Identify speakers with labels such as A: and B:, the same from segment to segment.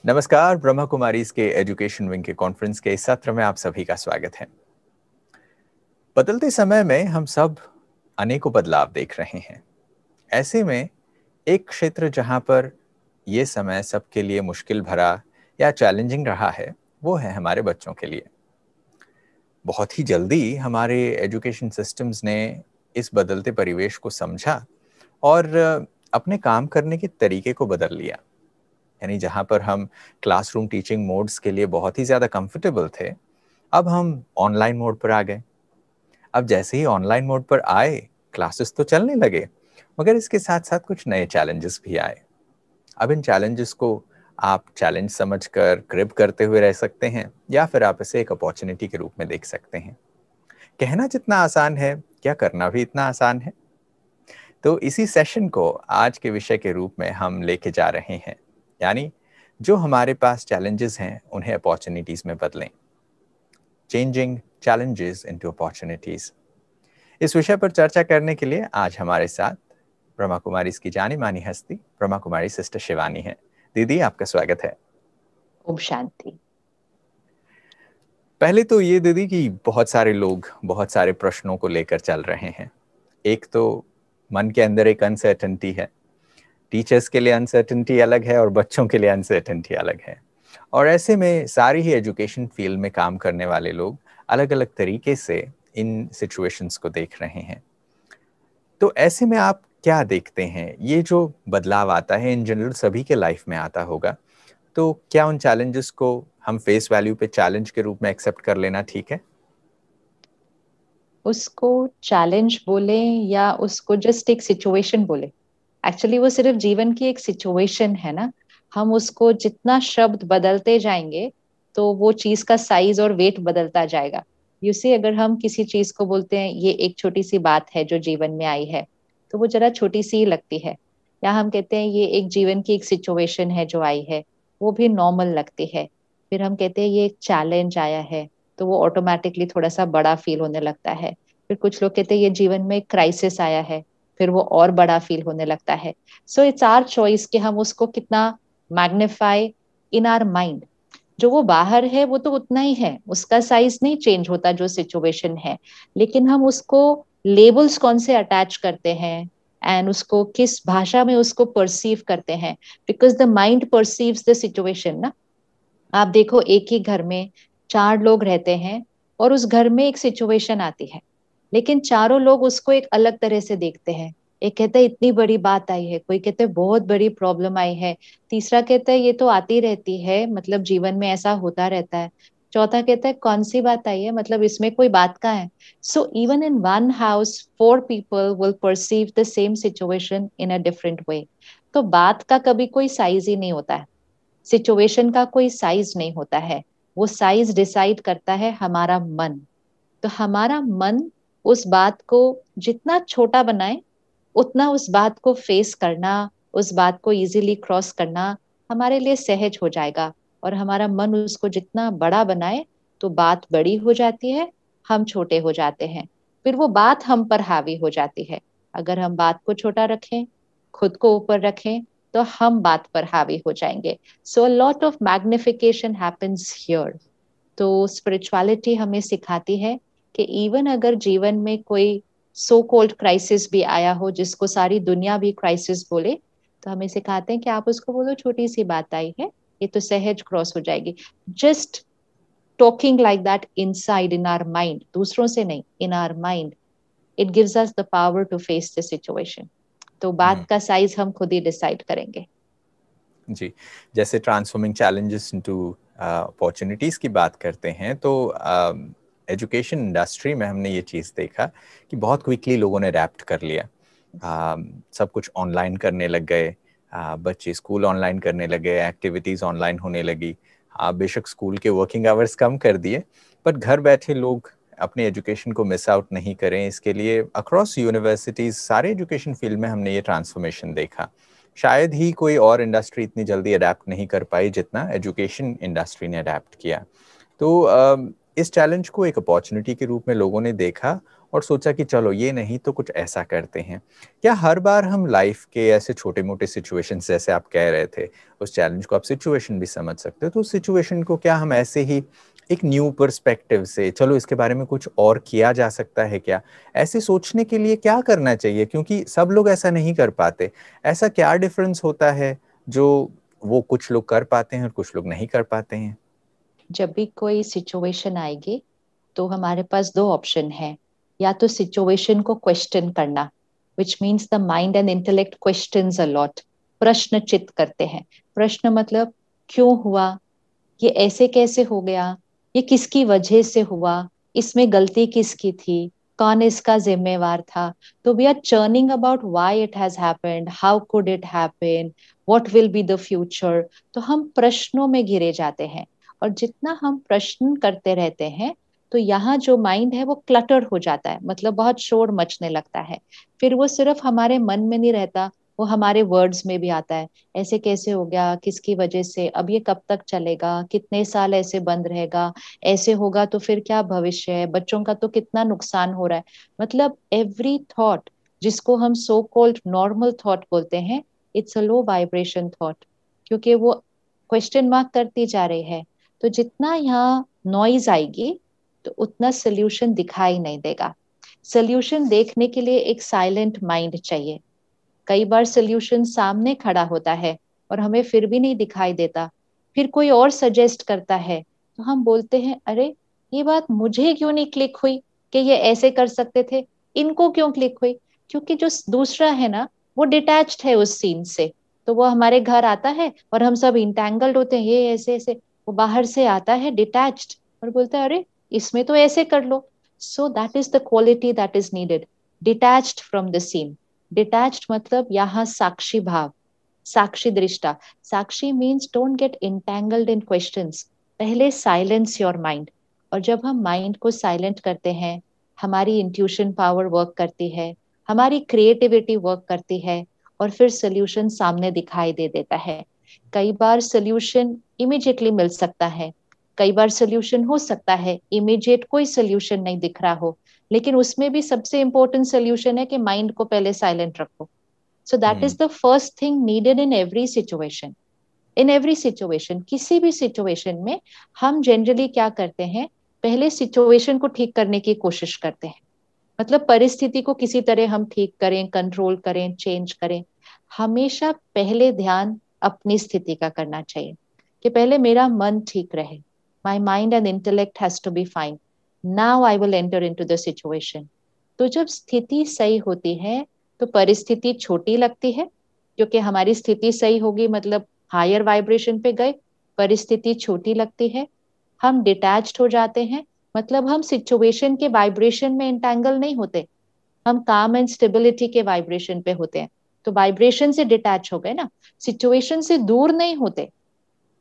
A: नमस्कार, ब्रह्मा कुमारीज के education wing के कॉन्फ्रेंस के इस सत्र में आप सभी का स्वागत है। बदलते समय में हम सब अनेकों बदलाव देख रहे हैं। ऐसे में एक क्षेत्र जहां पर ये समय सबके लिए मुश्किल भरा या चैलेंजिंग रहा है, वो है हमारे बच्चों के लिए। बहुत ही जल्दी हमारे एजुकेशन सिस्टम्स ने इस बदलते परिवेश को समझा और अपने काम करने के तरीके को बदल लिया। यानी जहाँ पर हम क्लासरूम टीचिंग मोड्स के लिए बहुत ही ज़्यादा कंफर्टेबल थे, अब हम ऑनलाइन मोड पर आ गए। अब जैसे ही ऑनलाइन मोड पर आए, क्लासेस तो चलने लगे, मगर इसके साथ साथ कुछ नए चैलेंजेस भी आए। अब इन चैलेंजेस को आप चैलेंज समझकर ग्रिप करते हुए रह सकते हैं, या फिर आप इसे एक अपॉर्चुनिटी के रूप में देख सकते हैं। कहना जितना आसान है, क्या करना भी इतना आसान है? तो इसी सेशन को आज के विषय के रूप में हम लेके जा रहे हैं, यानी जो हमारे पास चैलेंजेस हैं उन्हें अपॉर्चुनिटीज में बदलें। Changing challenges into opportunities. इस विषय पर चर्चा करने के लिए आज हमारे साथ ब्रह्मा कुमारी की जानी मानी हस्ती ब्रह्मा कुमारी सिस्टर शिवानी है। दीदी, आपका स्वागत है।
B: ओम शांति।
A: पहले तो ये दीदी कि बहुत सारे लोग बहुत सारे प्रश्नों को लेकर चल रहे हैं। एक तो मन के अंदर एक अनसर्टेनिटी है। टीचर्स के लिए अनसर्टेनिटी अलग है और बच्चों के लिए अनसर्टेनिटी अलग है। और ऐसे में सारी ही एजुकेशन फील्ड में काम करने वाले लोग अलग अलग तरीके से इन सिचुएशंस को देख रहे हैं। तो ऐसे में आप क्या देखते हैं, ये जो बदलाव आता है इन जनरल सभी के लाइफ में आता होगा, तो क्या उन चैलेंजेस को हम फेस वैल्यू पे चैलेंज के रूप में एक्सेप्ट कर लेना ठीक है?
B: उसको चैलेंज बोले या उसको जस्ट एक सिचुएशन बोले, एक्चुअली वो सिर्फ जीवन की एक सिचुएशन है ना। हम उसको जितना शब्द बदलते जाएंगे तो वो चीज का साइज और वेट बदलता जाएगा। यू सी, अगर हम किसी चीज को बोलते हैं ये एक छोटी सी बात है जो जीवन में आई है, तो वो जरा छोटी सी ही लगती है। या हम कहते हैं ये एक जीवन की एक सिचुएशन है जो आई है, वो भी नॉर्मल लगती है। फिर हम कहते हैं ये एक चैलेंज आया है, तो वो ऑटोमेटिकली थोड़ा सा बड़ा फील होने लगता है। फिर कुछ लोग कहते हैं ये जीवन में एक क्राइसिस आया है, फिर वो और बड़ा फील होने लगता है। सो इट्स आवर चॉइस कि हम उसको कितना मैग्निफाई इन आवर माइंड। जो वो बाहर है वो तो उतना ही है, उसका साइज नहीं चेंज होता जो सिचुएशन है, लेकिन हम उसको लेबल्स कौन से अटैच करते हैं एंड उसको किस भाषा में उसको परसीव करते हैं। Because the mind perceives the situation ना। आप देखो, एक ही घर में चार लोग रहते हैं और उस घर में एक सिचुएशन आती है, लेकिन चारों लोग उसको एक अलग तरह से देखते हैं। एक कहता है इतनी बड़ी बात आई है, कोई कहते हैं बहुत बड़ी प्रॉब्लम आई है, तीसरा कहता है ये तो आती रहती है, मतलब जीवन में ऐसा होता रहता है, चौथा कहता है कौन सी बात आई है, मतलब इसमें कोई बात का है। So even in one house four people will perceive the same situation in a different way. तो बात का कभी कोई साइज ही नहीं होता है, सिचुएशन का कोई साइज नहीं होता है। वो साइज डिसाइड करता है हमारा मन। तो हमारा मन उस बात को जितना छोटा बनाए, उतना उस बात को फेस करना, उस बात को इजीली क्रॉस करना हमारे लिए सहज हो जाएगा। और हमारा मन उसको जितना बड़ा बनाए तो बात बड़ी हो जाती है, हम छोटे हो जाते हैं, फिर वो बात हम पर हावी हो जाती है। अगर हम बात को छोटा रखें, खुद को ऊपर रखें, तो हम बात पर हावी हो जाएंगे। So a lot of magnification happens here. तो स्पिरिचुअलिटी हमें सिखाती है कि इवन अगर जीवन में कोई सो कॉल्ड क्राइसिस भी आया हो, जिसको सारी दुनिया भी क्राइसिस बोले, तो हमें सिखाते हैं कि आप उसको बोलो छोटी सी बात आई है, ये तो सहज क्रॉस हो जाएगी। Just talking like that inside in our mind, दूसरों से नहीं, in our mind, it gives us the power to face the situation. तो बात का साइज हम खुद ही डिसाइड करेंगे।
A: जी, जैसे ट्रांसफॉर्मिंग चैलेंजेस इनटू अपॉर्चुनिटीज की बात करते हैं, तो एजुकेशन इंडस्ट्री में हमने ये चीज़ देखा कि बहुत क्विकली लोगों ने रैप्ट कर लिया। सब कुछ ऑनलाइन करने लग गए। बच्चे स्कूल ऑनलाइन करने लगे, एक्टिविटीज़ ऑनलाइन होने लगी। बेशक स्कूल के वर्किंग आवर्स कम कर दिए, पर घर बैठे लोग अपने एजुकेशन को मिस आउट नहीं करें, इसके लिए अक्रॉस यूनिवर्सिटीज़ सारे एजुकेशन फील्ड में हमने ये ट्रांसफॉर्मेशन देखा। शायद ही कोई और इंडस्ट्री इतनी जल्दी अडेप्ट नहीं कर पाई जितना एजुकेशन इंडस्ट्री ने अडेप्ट किया। तो इस चैलेंज को एक अपॉर्चुनिटी के रूप में लोगों ने देखा और सोचा कि चलो ये नहीं तो कुछ ऐसा करते हैं। क्या हर बार हम लाइफ के ऐसे छोटे मोटे सिचुएशन, जैसे आप कह रहे थे, उस चैलेंज को आप सिचुएशन भी समझ सकते हो, तो उस सिचुएशन को क्या हम ऐसे ही एक न्यू पर्सपेक्टिव से, चलो इसके बारे में कुछ और किया जा सकता है क्या, ऐसे सोचने के लिए क्या करना चाहिए? क्योंकि सब लोग ऐसा नहीं कर पाते। ऐसा क्या डिफरेंस होता है जो वो कुछ लोग कर पाते हैं और कुछ लोग नहीं कर पाते हैं?
B: जब भी कोई सिचुएशन आएगी तो हमारे पास दो ऑप्शन है। या तो सिचुएशन को क्वेश्चन करना, which means the mind and intellect questions a lot, प्रश्न चित करते हैं। प्रश्न मतलब क्यों हुआ, ये ऐसे कैसे हो गया, ये किसकी वजह से हुआ, इसमें गलती किसकी थी, कौन इसका जिम्मेवार था। तो we are churning about why it has happened, how could it happen, what will be the future. तो हम प्रश्नों में घिरे जाते हैं, और जितना हम प्रश्न करते रहते हैं तो यहाँ जो माइंड है वो क्लटर हो जाता है, मतलब बहुत शोर मचने लगता है। फिर वो सिर्फ हमारे मन में नहीं रहता, वो हमारे वर्ड्स में भी आता है। ऐसे कैसे हो गया, किसकी वजह से, अब ये कब तक चलेगा, कितने साल ऐसे बंद रहेगा, ऐसे होगा तो फिर क्या भविष्य है, बच्चों का तो कितना नुकसान हो रहा है। मतलब एवरी थॉट, जिसको हम सो कॉल्ड नॉर्मल थॉट बोलते हैं, it's a low vibration thought, क्योंकि वो क्वेश्चन मार्क करती जा रही है। तो जितना यहाँ नॉइज आएगी तो उतना सोल्यूशन दिखाई नहीं देगा। सोल्यूशन देखने के लिए एक साइलेंट माइंड चाहिए। कई बार सोल्यूशन सामने खड़ा होता है और हमें फिर भी नहीं दिखाई देता। फिर कोई और सजेस्ट करता है तो हम बोलते हैं, अरे ये बात मुझे क्यों नहीं क्लिक हुई कि ये ऐसे कर सकते थे, इनको क्यों क्लिक हुई। क्योंकि जो दूसरा है ना, वो डिटैच्ड है उस सीन से। तो वो हमारे घर आता है और हम सब इंटैंगल्ड होते हैं, ये ऐसे ऐसे। वो बाहर से आता है डिटैच्ड और बोलता है, अरे इसमें तो ऐसे कर लो। So that is the quality that is needed, detached from the scene. Detached मतलब यहाँ साक्षी भाव, साक्षी दृष्टा। साक्षी means don't get entangled in questions, पहले साइलेंस योर माइंड। और जब हम माइंड को साइलेंट करते हैं, हमारी इंट्यूशन पावर वर्क करती है, हमारी क्रिएटिविटी वर्क करती है, और फिर सोल्यूशन सामने दिखाई दे देता है। कई बार सोल्यूशन इमीडिएटली मिल सकता है, कई बार सोल्यूशन हो सकता है इमीडिएट कोई सोल्यूशन नहीं दिख रहा हो, लेकिन उसमें भी सबसे इंपॉर्टेंट सोल्यूशन है कि माइंड को पहले साइलेंट रखो। सो that is the first thing needed in every situation. In every situation, किसी भी सिचुएशन में हम जनरली क्या करते हैं, पहले सिचुएशन को ठीक करने की कोशिश करते हैं। मतलब परिस्थिति को किसी तरह हम ठीक करें, कंट्रोल करें, चेंज करें। हमेशा पहले ध्यान अपनी स्थिति का करना चाहिए कि पहले मेरा मन ठीक रहे, my mind and intellect has to be fine, now I will enter into the situation. तो जब स्थिति सही होती है तो परिस्थिति छोटी लगती है, क्योंकि हमारी स्थिति सही होगी मतलब हायर वाइब्रेशन पे गए। परिस्थिति छोटी लगती है, हम डिटैच्ड हो जाते हैं, मतलब हम सिचुएशन के वाइब्रेशन में इंटैंगल नहीं होते, हम काम एंड स्टेबिलिटी के वाइब्रेशन पे होते हैं। तो वाइब्रेशन से डिटैच हो गए ना, सिचुएशन से दूर नहीं होते।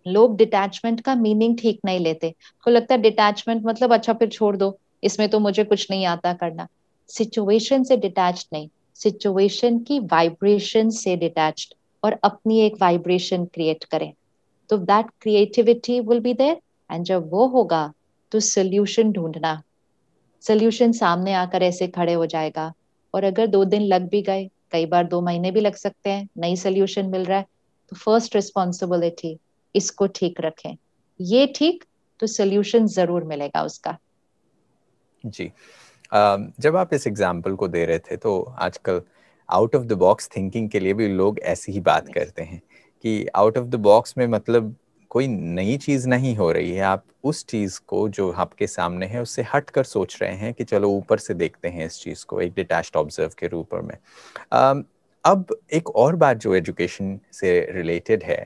B: लोग डिटैचमेंट का मीनिंग ठीक नहीं लेते, को लगता है डिटैचमेंट मतलब अच्छा फिर छोड़ दो, इसमें तो मुझे कुछ नहीं आता करना। सिचुएशन से डिटैच्ड नहीं, सिचुएशन की वाइब्रेशन से डिटैच्ड, और अपनी एक वाइब्रेशन क्रिएट करें, तो that creativity will be there. And जब वो होगा तो सोल्यूशन ढूंढना, सोल्यूशन सामने आकर ऐसे खड़े हो जाएगा। और अगर 2 दिन लग भी गए, कई बार 2 महीने भी लग सकते हैं, नई सोल्यूशन मिल रहा है, तो फर्स्ट रिस्पॉन्सिबिलिटी इसको ठीक रखें। ये ठीक तो सोल्यूशन जरूर मिलेगा उसका।
A: जी। जब आप इस एग्जाम्पल को दे रहे थे तो आजकल out of the box thinking के लिए भी लोग ऐसी ही बात करते हैं कि आउट ऑफ द बॉक्स में मतलब कोई नई चीज़ नहीं हो रही है, आप उस चीज़ को जो आपके सामने है उससे हट कर सोच रहे हैं कि चलो ऊपर से देखते हैं इस चीज़ को, एक डिटैच्ड ऑब्जर्व के रूप में। अब एक और बात जो एजुकेशन से रिलेटेड है,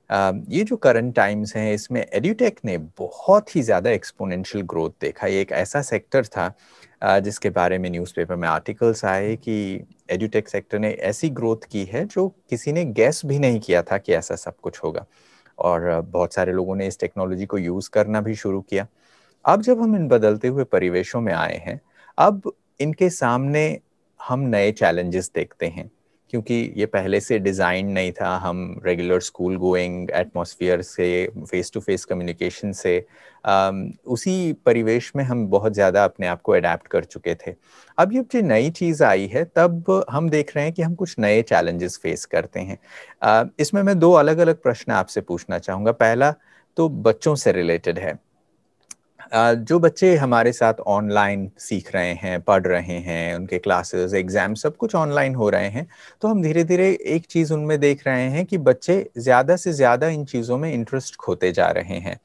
A: ये जो करंट टाइम्स हैं इसमें एड्यूटेक ने बहुत ही ज़्यादा एक्सपोनेंशियल ग्रोथ देखा। ये एक ऐसा सेक्टर था जिसके बारे में न्यूज़पेपर में आर्टिकल्स आए कि एड्यूटेक सेक्टर ने ऐसी ग्रोथ की है जो किसी ने गेस भी नहीं किया था कि ऐसा सब कुछ होगा, और बहुत सारे लोगों ने इस टेक्नोलॉजी को यूज़ करना भी शुरू किया। अब जब हम इन बदलते हुए परिवेशों में आए हैं, अब इनके सामने हम नए चैलेंजेस देखते हैं क्योंकि ये पहले से डिज़ाइन नहीं था। हम रेगुलर स्कूल गोइंग एटमॉस्फेयर से, फेस टू फेस कम्युनिकेशन से, उसी परिवेश में हम बहुत ज़्यादा अपने आप को अडेप्ट कर चुके थे। अब ये जो नई चीज़ आई है, तब हम देख रहे हैं कि हम कुछ नए चैलेंजेस फेस करते हैं। इसमें मैं दो अलग अलग प्रश्न आपसे पूछना चाहूँगा। पहला तो बच्चों से रिलेटेड है। जो बच्चे हमारे साथ ऑनलाइन सीख रहे हैं, पढ़ रहे हैं, उनके क्लासेस, एग्जाम सब कुछ ऑनलाइन हो रहे हैं, तो हम धीरे धीरे एक चीज़ उनमें देख रहे हैं कि बच्चे ज़्यादा से ज़्यादा इन चीज़ों में इंटरेस्ट खोते जा रहे हैं।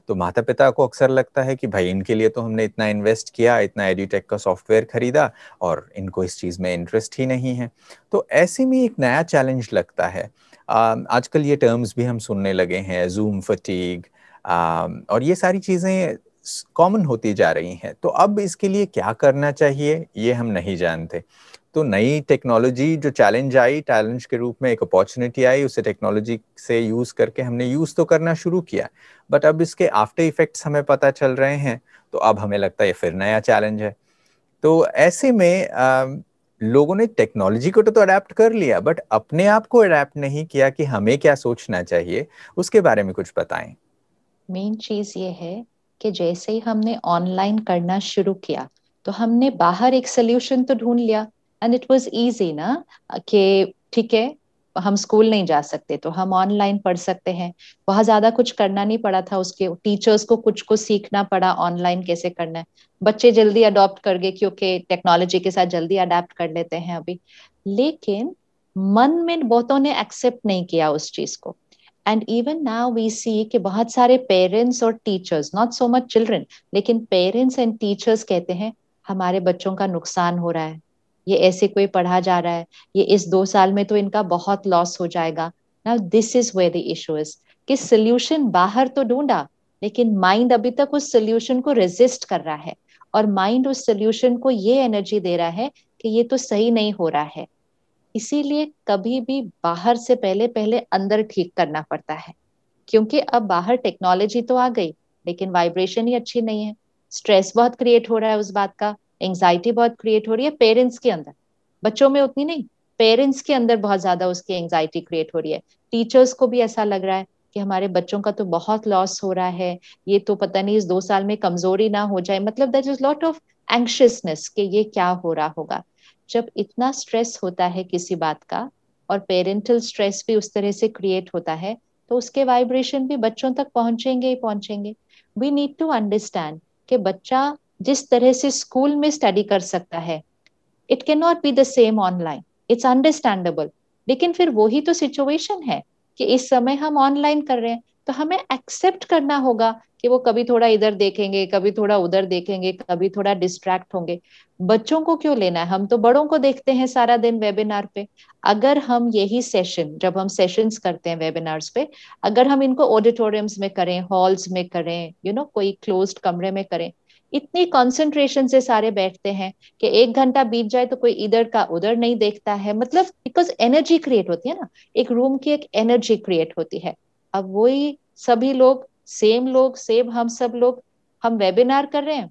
A: तो माता पिता को अक्सर लगता है कि भाई इनके लिए तो हमने इतना इन्वेस्ट किया, इतना एड्यूटेक का सॉफ्टवेयर खरीदा और इनको इस चीज़ में इंटरेस्ट ही नहीं है। तो ऐसे में एक नया चैलेंज लगता है। आजकल ये टर्म्स भी हम सुनने लगे हैं, जूम फटीग, और ये सारी चीज़ें कॉमन होती जा रही हैं। तो अब इसके लिए क्या करना चाहिए, ये हम नहीं जानते। तो नई टेक्नोलॉजी जो चैलेंज आई, चैलेंज के रूप में एक अपॉर्चुनिटी आई, उसे टेक्नोलॉजी से यूज करके हमने यूज तो करना शुरू किया, बट अब इसके आफ्टर इफेक्ट्स हमें पता चल रहे हैं, तो अब हमें लगता है ये फिर नया चैलेंज है। तो ऐसे में लोगों ने टेक्नोलॉजी को तो अडेप्ट कर लिया, बट अपने आप को अडेप्ट नहीं किया कि हमें क्या सोचना चाहिए। उसके बारे में कुछ बताएं।
B: मेन चीज ये है कि जैसे ही हमने ऑनलाइन करना शुरू किया तो हमने बाहर एक सोल्यूशन तो ढूंढ लिया। एंड इट वाज इजी ना, कि ठीक है, हम स्कूल नहीं जा सकते तो हम ऑनलाइन पढ़ सकते हैं। बहुत ज्यादा कुछ करना नहीं पड़ा था, उसके टीचर्स को कुछ सीखना पड़ा ऑनलाइन कैसे करना है। बच्चे जल्दी अडॉप्ट कर गए क्योंकि टेक्नोलॉजी के साथ जल्दी अडेप्ट कर लेते हैं अभी। लेकिन मन में बहुतों ने एक्सेप्ट नहीं किया उस चीज को। एंड इवन नाउ वी सी कि बहुत सारे पेरेंट्स और teachers, not so much children, लेकिन पेरेंट्स एंड टीचर्स कहते हैं हमारे बच्चों का नुकसान हो रहा है, ये ऐसे कोई पढ़ा जा रहा है, ये इस 2 साल में तो इनका बहुत लॉस हो जाएगा। Now this is where the issue is कि सोल्यूशन बाहर तो ढूंढा, लेकिन माइंड अभी तक उस सोल्यूशन को रेजिस्ट कर रहा है। और माइंड उस सोल्यूशन को ये एनर्जी दे रहा है कि ये तो सही नहीं हो रहा है। इसीलिए कभी भी बाहर से पहले पहले अंदर ठीक करना पड़ता है। क्योंकि अब बाहर टेक्नोलॉजी तो आ गई, लेकिन वाइब्रेशन ही अच्छी नहीं है। स्ट्रेस बहुत क्रिएट हो रहा है उस बात का, एंग्जाइटी बहुत क्रिएट हो रही है पेरेंट्स के अंदर। बच्चों में उतनी नहीं, पेरेंट्स के अंदर बहुत ज्यादा उसकी एंग्जाइटी क्रिएट हो रही है। टीचर्स को भी ऐसा लग रहा है कि हमारे बच्चों का तो बहुत लॉस हो रहा है, ये तो पता नहीं इस 2 साल में कमजोरी ना हो जाए। मतलब दैट इज लॉट ऑफ एंग्शियसनेस कि ये क्या हो रहा होगा। जब इतना स्ट्रेस होता है किसी बात का, और पेरेंटल स्ट्रेस भी उस तरह से क्रिएट होता है, तो उसके वाइब्रेशन भी बच्चों तक पहुंचेंगे ही पहुंचेंगे। वी नीड टू अंडरस्टैंड कि बच्चा जिस तरह से स्कूल में स्टडी कर सकता है, it can not be the same online. It's understandable. लेकिन फिर वही तो सिचुएशन है कि इस समय हम ऑनलाइन कर रहे हैं, तो हमें एक्सेप्ट करना होगा कि वो कभी थोड़ा इधर देखेंगे, कभी थोड़ा उधर देखेंगे, कभी थोड़ा डिस्ट्रैक्ट होंगे। बच्चों को क्यों लेना है, हम तो बड़ों को देखते हैं सारा दिन वेबिनार पे। अगर हम यही सेशन, जब हम सेशंस करते हैं वेबिनार्स पे, अगर हम इनको ऑडिटोरियम्स में करें, हॉल्स में करें, कोई क्लोज्ड कमरे में करें, इतनी कंसंट्रेशन से सारे बैठते हैं कि 1 घंटा बीत जाए तो कोई इधर का उधर नहीं देखता है। मतलब बिकॉज एनर्जी क्रिएट होती है ना, एक रूम की एक एनर्जी क्रिएट होती है। अब वही सभी लोग सेम हम सब लोग, हम वेबिनार कर रहे हैं,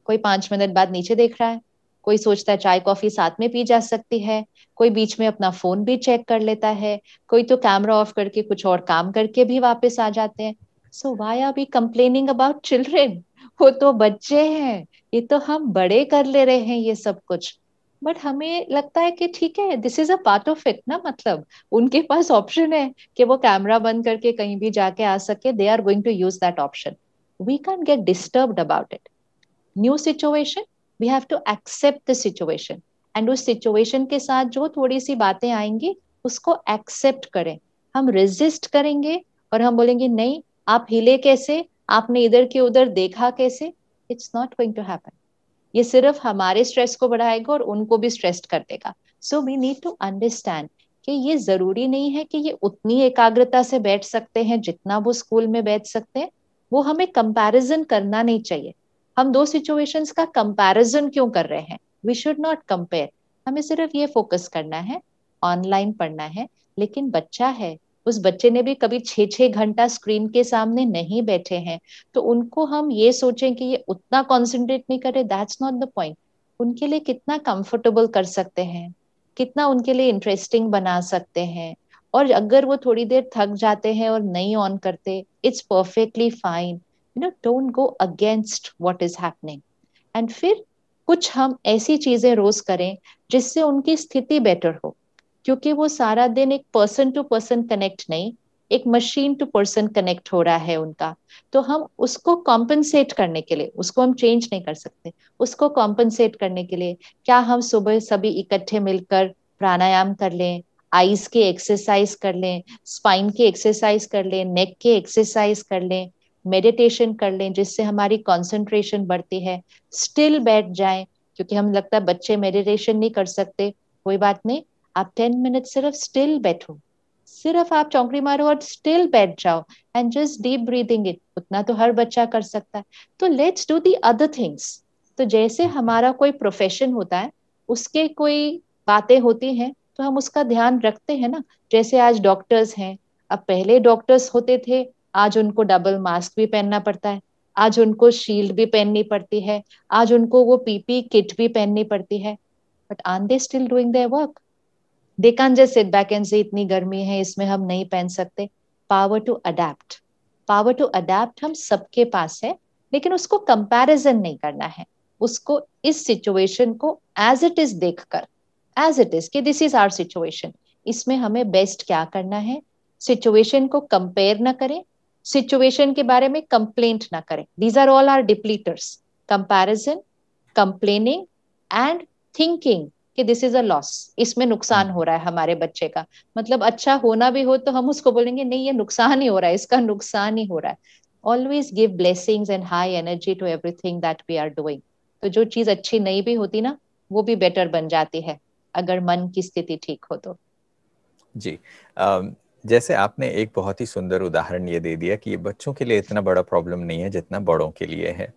B: कोई 5 मिनट बाद नीचे देख रहा है, कोई सोचता है चाय कॉफी साथ में पी जा सकती है, कोई बीच में अपना फोन भी चेक कर लेता है, कोई तो कैमरा ऑफ करके कुछ और काम करके भी वापस आ जाते हैं। So why are we complaining about children? वो तो बच्चे हैं, ये तो हम बड़े कर ले रहे हैं ये सब कुछ। बट हमें लगता है कि ठीक है, this is a part of it ना। मतलब उनके पास ऑप्शन है कि वो कैमरा बंद करके कहीं भी जाके आ सके, they are going to use that option. We can get disturbed about it. New situation, we have to accept the situation. And उस सिचुएशन के साथ जो थोड़ी सी बातें आएंगी, उसको एक्सेप्ट करें। हम रेजिस्ट करेंगे और हम बोलेंगे नहीं, आप हिले कैसे, आपने इधर के उधर देखा कैसे, it's not going to happen. ये सिर्फ हमारे स्ट्रेस को बढ़ाएगा और उनको भी स्ट्रेस कर देगा। So we need to understand कि ये जरूरी नहीं है कि ये उतनी एकाग्रता से बैठ सकते हैं जितना वो स्कूल में बैठ सकते हैं। वो हमें कंपैरिजन करना नहीं चाहिए। हम दो सिचुएशंस का कंपैरिजन क्यों कर रहे हैं? We should not compare. हमें सिर्फ ये फोकस करना है, ऑनलाइन पढ़ना है। लेकिन बच्चा है, उस बच्चे ने भी कभी 6-6 घंटा स्क्रीन के सामने नहीं बैठे हैं, तो उनको हम ये सोचें कि ये उतना कॉन्सेंट्रेट नहीं करे, दैट्स नॉट द पॉइंट। उनके लिए कितना कंफर्टेबल कर सकते हैं, कितना उनके लिए इंटरेस्टिंग बना सकते हैं। और अगर वो थोड़ी देर थक जाते हैं और नहीं ऑन करते, it's perfectly fine, don't go against what is happening. And फिर कुछ हम ऐसी चीजें रोज करें जिससे उनकी स्थिति बेटर हो, क्योंकि वो सारा दिन एक पर्सन टू पर्सन कनेक्ट नहीं, एक मशीन टू पर्सन कनेक्ट हो रहा है उनका। तो हम उसको कॉम्पनसेट करने के लिए, उसको हम चेंज नहीं कर सकते, उसको कॉम्पनसेट करने के लिए क्या हम सुबह सभी इकट्ठे मिलकर प्राणायाम कर लें, आईज के एक्सरसाइज कर लें, स्पाइन की एक्सरसाइज कर लें, नेक के एक्सरसाइज कर लें, मेडिटेशन कर लें, जिससे हमारी कंसंट्रेशन बढ़ती है। स्टिल बैठ जाएं, क्योंकि हम लगता है बच्चे मेडिटेशन नहीं कर सकते, कोई बात नहीं, आप 10 मिनट सिर्फ स्टिल बैठो, सिर्फ आप चौंकड़ी मारो और स्टिल बैठ जाओ and just deep breathing it. उतना तो हर बच्चा कर सकता है। तो let's do the other things. तो जैसे हमारा कोई प्रोफेशन होता है, उसके कोई बातें होती हैं, तो हम उसका ध्यान रखते हैं ना। जैसे आज डॉक्टर्स हैं, अब पहले डॉक्टर्स होते थे, आज उनको डबल मास्क भी पहनना पड़ता है, आज उनको शील्ड भी पहननी पड़ती है, आज उनको वो पीपी किट भी पहननी पड़ती है। But are they still doing their work? They can just sit back and से इतनी गर्मी है, इसमें हम नहीं पहन सकते। Power to adapt, power to adapt हम सबके पास है, लेकिन उसको कंपैरिजन नहीं करना है। उसको इस सिचुएशन को एज इट इज देखकर, एज इट इज कि दिस इज आवर सिचुएशन, इसमें हमें बेस्ट क्या करना है। सिचुएशन को कंपेयर ना करें, सिचुएशन के बारे में कंप्लेंट ना करें। These are all are depleters. Comparison, complaining and thinking कि दिस इज अ लॉस, इसमें नुकसान हो रहा है हमारे बच्चे का। मतलब अच्छा होना भी हो तो हम उसको बोलेंगे नहीं ये नुकसान ही हो रहा है, इसका नुकसान ही हो रहा है। Always give blessings and high energy to everything that we are doing. तो जो चीज अच्छी नहीं भी होती ना, वो भी बेटर बन जाती है अगर मन की स्थिति ठीक हो तो।
A: जी। जैसे आपने एक बहुत ही सुंदर उदाहरण ये दे दिया कि ये बच्चों के लिए इतना बड़ा प्रॉब्लम नहीं है जितना बड़ों के लिए है।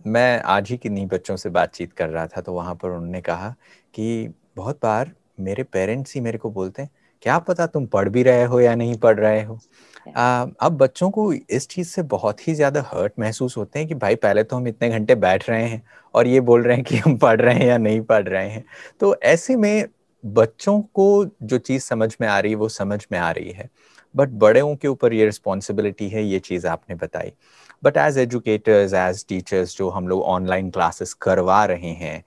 A: मैं आज ही किन्हीं बच्चों से बातचीत कर रहा था, तो वहाँ पर उन्होंने कहा कि बहुत बार मेरे पेरेंट्स ही मेरे को बोलते हैं, क्या पता तुम पढ़ भी रहे हो या नहीं पढ़ रहे हो। अब बच्चों को इस चीज़ से बहुत ही ज़्यादा हर्ट महसूस होते हैं कि भाई पहले तो हम इतने घंटे बैठ रहे हैं और ये बोल रहे हैं कि हम पढ़ रहे हैं या नहीं पढ़ रहे हैं। तो ऐसे में बच्चों को जो चीज़ समझ में आ रही है वो समझ में आ रही है, बट बड़ों के ऊपर ये रिस्पॉन्सिबिलिटी है, ये चीज़ आपने बताई। But as educators, as teachers, जो हम लोग ऑनलाइन क्लासेस करवा रहे हैं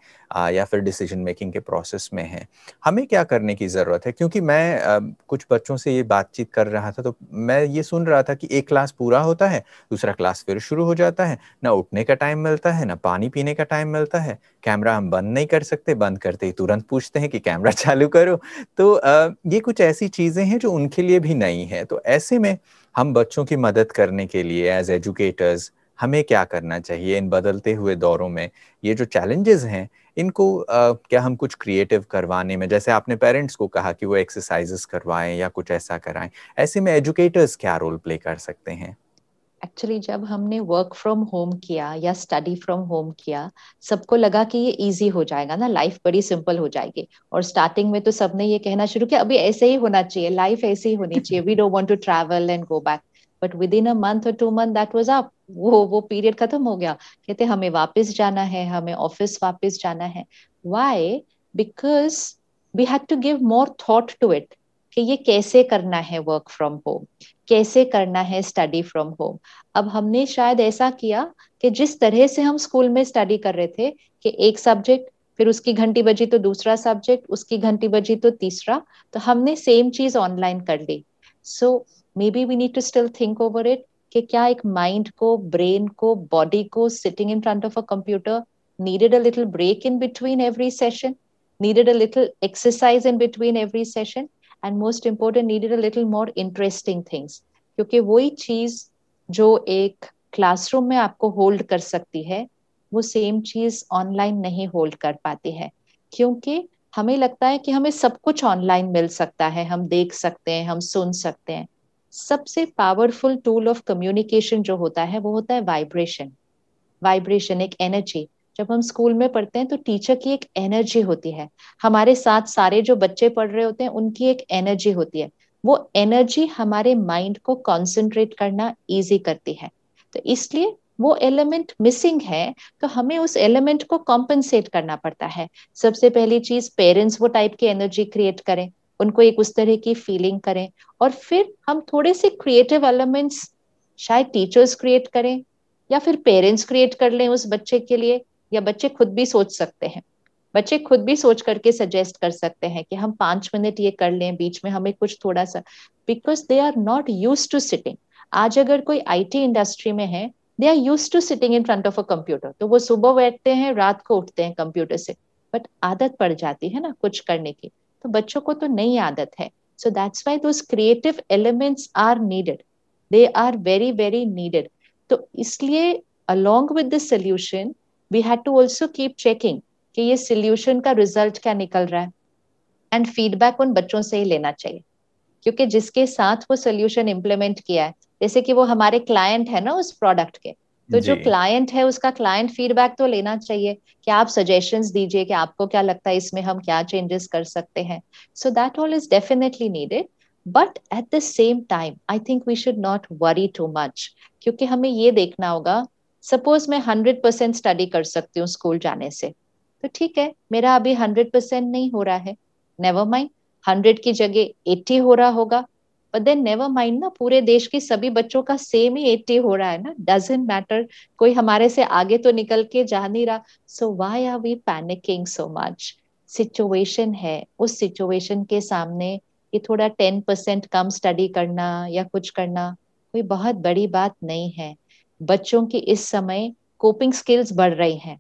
A: या फिर डिसीजन मेकिंग के प्रोसेस में हैं, हमें क्या करने की ज़रूरत है? क्योंकि मैं कुछ बच्चों से ये बातचीत कर रहा था, तो मैं ये सुन रहा था कि एक क्लास पूरा होता है, दूसरा क्लास फिर शुरू हो जाता है, ना उठने का टाइम मिलता है, ना पानी पीने का टाइम मिलता है, कैमरा हम बंद नहीं कर सकते, बंद करते ही तुरंत पूछते हैं कि कैमरा चालू करो। तो ये कुछ ऐसी चीज़ें हैं जो उनके लिए भी नई हैं। तो ऐसे में हम बच्चों की मदद करने के लिए एज एजुकेटर्स हमें क्या करना चाहिए इन बदलते हुए दौरों में? ये जो चैलेंजेस हैं, इनको क्या हम कुछ क्रिएटिव करवाने में, जैसे आपने पेरेंट्स को कहा कि वो एक्सरसाइजेस करवाएं या कुछ ऐसा कराएं, ऐसे में एजुकेटर्स क्या रोल प्ले कर सकते हैं?
B: एक्चुअली जब हमने वर्क फ्रॉम होम किया या स्टडी फ्रॉम होम किया, सबको लगा कि ये इजी हो जाएगा ना, लाइफ बड़ी सिंपल हो जाएगी। और स्टार्टिंग में तो सबने ये कहना शुरू किया अभी ऐसे ही होना चाहिए, लाइफ ऐसे ही होनी चाहिए, we don't want to travel and go back. But within a month और 2 मंथ दैट वाज अप, वो पीरियड खत्म हो गया। कहते हमें वापस जाना है, हमें ऑफिस वापस जाना है। Why? Because we had to give more thought to it कि ये कैसे करना है वर्क फ्रॉम होम, कैसे करना है स्टडी फ्रॉम होम। अब हमने शायद ऐसा किया कि जिस तरह से हम स्कूल में स्टडी कर रहे थे कि एक सब्जेक्ट, फिर उसकी घंटी बजी तो दूसरा सब्जेक्ट, उसकी घंटी बजी तो तीसरा, तो हमने सेम चीज ऑनलाइन कर ली। So maybe we need to still think over it कि क्या एक माइंड को, ब्रेन को, बॉडी को sitting in front of a computer needed a little break in between every session, needed a little exercise in between every session, and most important needed a little more interesting things। क्योंकि वही चीज जो एक classroom में आपको hold कर सकती है, वो सेम चीज ऑनलाइन नहीं होल्ड कर पाती है। क्योंकि हमें लगता है कि हमें सब कुछ ऑनलाइन मिल सकता है, हम देख सकते हैं, हम सुन सकते हैं। सबसे पावरफुल टूल ऑफ कम्युनिकेशन जो होता है वो होता है वाइब्रेशन। वाइब्रेशन, एक एनर्जी। जब हम स्कूल में पढ़ते हैं तो टीचर की एक एनर्जी होती है, हमारे साथ सारे जो बच्चे पढ़ रहे होते हैं उनकी एक एनर्जी होती है। वो एनर्जी हमारे माइंड को कंसंट्रेट करना इजी करती है। तो इसलिए वो एलिमेंट मिसिंग है, तो हमें उस एलिमेंट को कॉम्पनसेट करना पड़ता है। सबसे पहली चीज, पेरेंट्स वो टाइप की एनर्जी क्रिएट करें, उनको एक उस तरह की फीलिंग करें, और फिर हम थोड़े से क्रिएटिव एलिमेंट्स शायद टीचर्स क्रिएट करें या फिर पेरेंट्स क्रिएट कर लें उस बच्चे के लिए, या बच्चे खुद भी सोच सकते हैं। बच्चे खुद भी सोच करके सजेस्ट कर सकते हैं कि हम 5 मिनट ये कर लें, बीच में हमें कुछ थोड़ा सा, because they are not use to sitting. आज अगर कोई आईटी इंडस्ट्री में है, they are use to sitting in front of a computer, तो वो सुबह बैठते हैं, रात को उठते हैं कंप्यूटर से, बट आदत पड़ जाती है ना कुछ करने की। तो बच्चों को तो नई आदत है, so that's why those creative elements are needed, they are very very needed. तो इसलिए along with the solution we had to also keep checking कि ये solution का result क्या निकल रहा है, एंड फीडबैक उन बच्चों से ही लेना चाहिए, क्योंकि जिसके साथ वो सोल्यूशन इम्प्लीमेंट किया है, जैसे कि वो हमारे क्लाइंट है ना उस प्रोडक्ट के, तो जो
A: जी।
B: क्लाइंट है उसका क्लाइंट फीडबैक तो लेना चाहिए कि आप सजेशंस दीजिए कि आपको क्या लगता है इसमें हम क्या चेंजेस कर सकते हैं। So that all is definitely needed, but at the same time I think we should not worry too much, क्योंकि हमें ये देखना होगा, सपोज मैं 100% स्टडी कर सकती हूँ स्कूल जाने से, तो ठीक है, मेरा अभी 100% नहीं हो रहा है, नेवर माइंड, 100 की जगह 80 हो रहा होगा, बट देन नेवर माइंड ना, पूरे देश के सभी बच्चों का सेम ही 80 हो रहा है ना, डजंट मैटर, कोई हमारे से आगे तो निकल के जा नहीं रहा, so why are we panicking so much. Situation है, उस सिचुएशन के सामने ये थोड़ा 10% कम स्टडी करना या कुछ करना कोई बहुत बड़ी बात नहीं है। बच्चों की इस समय कोपिंग स्किल्स बढ़ रही हैं,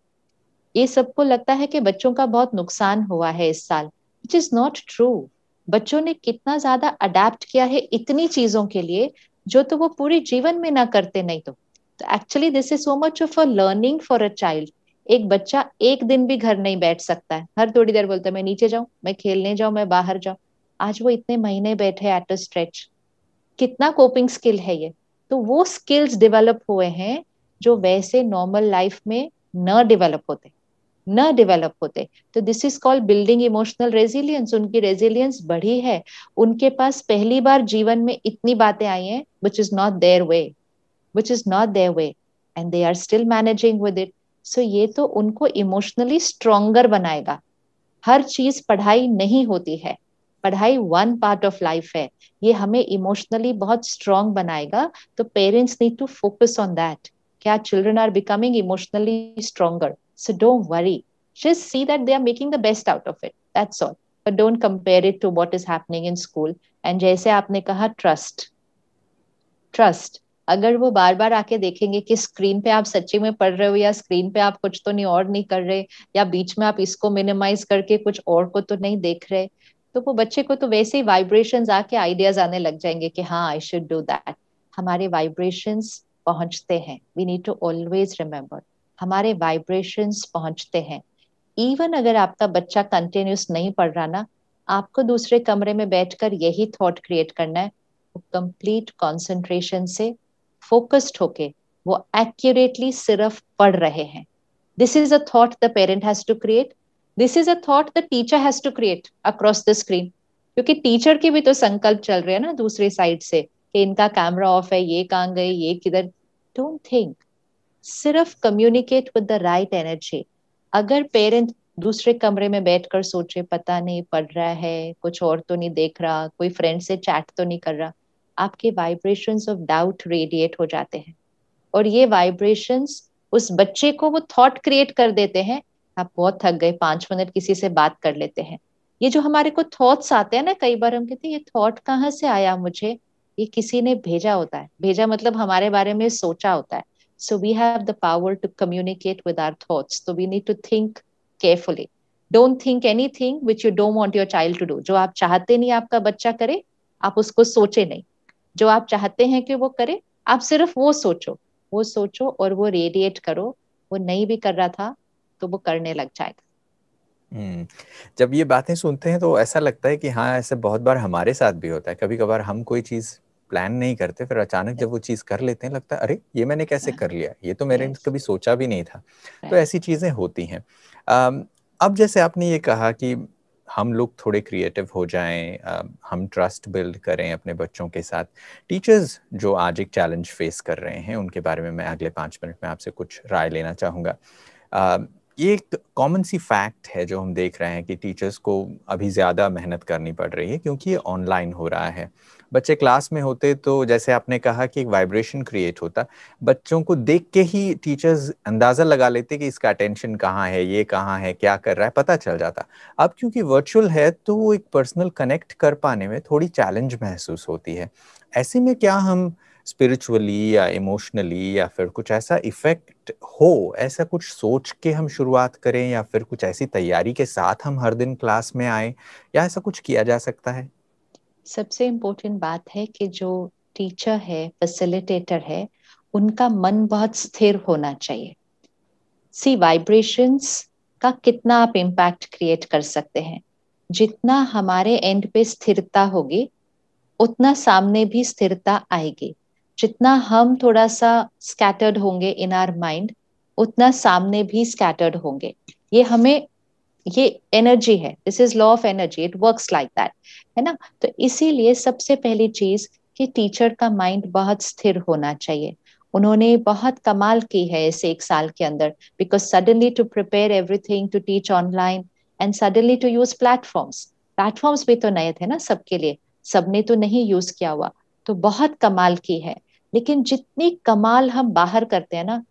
B: ये सबको लगता है कि बच्चों का बहुत नुकसान हुआ है इस साल, विच इज नॉट ट्रू। बच्चों ने कितना ज्यादा अडेप्ट किया है इतनी चीजों के लिए, जो तो वो पूरे जीवन में ना करते, नहीं तो actually this is so much of a learning for a child. एक बच्चा एक दिन भी घर नहीं बैठ सकता है, हर थोड़ी देर बोलता है मैं नीचे जाऊं, मैं खेलने जाऊं, मैं बाहर जाऊं। आज वो इतने महीने बैठे एट अ स्ट्रेच, कितना कोपिंग स्किल है ये। तो वो स्किल्स डेवलप हुए हैं जो वैसे नॉर्मल लाइफ में न डेवलप होते, न डेवलप होते। तो this is called building emotional resilience, उनकी रेजिलियंस बढ़ी है, उनके पास पहली बार जीवन में इतनी बातें आई हैं which is not there way, which is not there way, and they are still managing with it. So ये तो उनको इमोशनली स्ट्रोंगर बनाएगा। हर चीज पढ़ाई नहीं होती है, पढ़ाई वन पार्ट ऑफ लाइफ है, ये हमें इमोशनली बहुत स्ट्रांग बनाएगा। तो parents need to focus on that, क्या children are becoming emotionally stronger, so don't worry, just see that they are making the best out of it, that's all, but don't compare it to what is happening in school। and जैसे आपने कहा, trust, trust, अगर वो बार बार आके देखेंगे कि screen पे आप सच्ची में पढ़ रहे हो या स्क्रीन पे आप कुछ तो नहीं और नहीं कर रहे, या बीच में आप इसको मिनिमाइज करके कुछ और को तो नहीं देख रहे, तो वो बच्चे को तो वैसे ही वाइब्रेशंस आके आइडियाज आने लग जाएंगे कि हाँ आई शुड डू दैट। हमारे वाइब्रेशंस पहुंचते हैं, we need to always remember, हमारे वाइब्रेशंस पहुंचते हैं। इवन अगर आपका बच्चा कंटिन्यूस नहीं पढ़ रहा ना, आपको दूसरे कमरे में बैठकर यही थॉट क्रिएट करना है, वो कंप्लीट कंसंट्रेशन से फोकस्ड होके वो एक्यूरेटली सिर्फ पढ़ रहे हैं। This is a thought the parent has to create, this is a thought the teacher has to create across the screen, क्योंकि टीचर के भी तो संकल्प चल रहे हैं ना दूसरी साइड से कि इनका कैमरा ऑफ है, ये कहाँ गए, ये किधर। डोंट थिंक, सिर्फ communicate with the right energy. अगर पेरेंट दूसरे कमरे में बैठकर सोचे पता नहीं पढ़ रहा है, कुछ और तो नहीं देख रहा, कोई फ्रेंड से चैट तो नहीं कर रहा, आपके वाइब्रेशंस ऑफ डाउट रेडिएट हो जाते हैं, और ये वाइब्रेशंस उस बच्चे को वो थॉट क्रिएट कर देते हैं, आप बहुत थक गए, 5 मिनट किसी से बात कर लेते हैं। ये जो हमारे को थॉट्स आते हैं ना, कई बार हम कहते हैं ये थॉट कहाँ से आया मुझे, ये किसी ने भेजा होता है, भेजा मतलब हमारे बारे में सोचा होता है। So we have the power to communicate with our thoughts, तो we need to think carefully. Don't think anything which you don't want your child to do, जो आप चाहते नहीं आपका बच्चा करे, आप उसको सोचे नहीं। जो आप चाहते हैं कि वो करे, आप सिर्फ वो सोचो, वो सोचो और वो रेडिएट करो। वो नहीं भी कर रहा था तो वो करने लग जाएगा।
A: जब ये बातें सुनते हैं तो ऐसा लगता है कि हाँ, ऐसे बहुत बार हमारे साथ भी होता है। कभी कभार हम कोई चीज प्लान नहीं करते, फिर अचानक जब वो चीज कर लेते हैं लगता है अरे ये मैंने कैसे कर लिया, ये तो मैंने
B: यस,
A: कभी सोचा भी नहीं था। तो
B: राइट।
A: ऐसी चीजें होती हैं। अब जैसे आपने ये कहा कि हम लोग थोड़े क्रिएटिव हो जाएं, हम ट्रस्ट बिल्ड करें अपने बच्चों के साथ। टीचर्स जो आज एक चैलेंज फेस कर रहे हैं उनके बारे में मैं अगले 5 मिनट में आपसे कुछ राय लेना चाहूँगा। ये एक कॉमन सी फैक्ट है जो हम देख रहे हैं कि टीचर्स को अभी ज़्यादा मेहनत करनी पड़ रही है क्योंकि ये ऑनलाइन हो रहा है। बच्चे क्लास में होते तो जैसे आपने कहा कि एक वाइब्रेशन क्रिएट होता, बच्चों को देख के ही टीचर्स अंदाज़ा लगा लेते कि इसका अटेंशन कहाँ है, ये कहाँ है, क्या कर रहा है, पता चल जाता। अब क्योंकि वर्चुअल है तो वो एक पर्सनल कनेक्ट कर पाने में थोड़ी चैलेंज महसूस होती है। ऐसे में क्या हम स्पिरिचुअली या इमोशनली या फिर कुछ ऐसा इफेक्ट हो, ऐसा कुछ सोच के हम शुरुआत करें या फिर कुछ ऐसी तैयारी के साथ हम हर दिन क्लास में आए, या ऐसा कुछ किया जा सकता है?
B: सबसे इम्पोर्टेंट बात है कि जो टीचर है, फैसिलिटेटर है, उनका मन बहुत स्थिर होना चाहिए। सी वाइब्रेशंस का कितना आप इम्पैक्ट क्रिएट कर सकते हैं। जितना हमारे एंड पे स्थिरता होगी उतना सामने भी स्थिरता आएगी। जितना हम थोड़ा सा स्कैटर्ड होंगे इन आवर माइंड, उतना सामने भी स्कैटर्ड होंगे। ये एनर्जी है, this is law of energy, it works like that, है ना। तो इसीलिए सबसे पहली चीज कि टीचर का माइंड बहुत स्थिर होना चाहिए। उन्होंने बहुत कमाल की है इस 1 साल के अंदर, because suddenly to prepare everything to teach online and suddenly to use platforms भी तो नए थे ना सबके लिए, सबने तो नहीं यूज किया हुआ। तो बहुत कमाल की है। लेकिन जितनी कमाल हम बाहर करते हैं ना,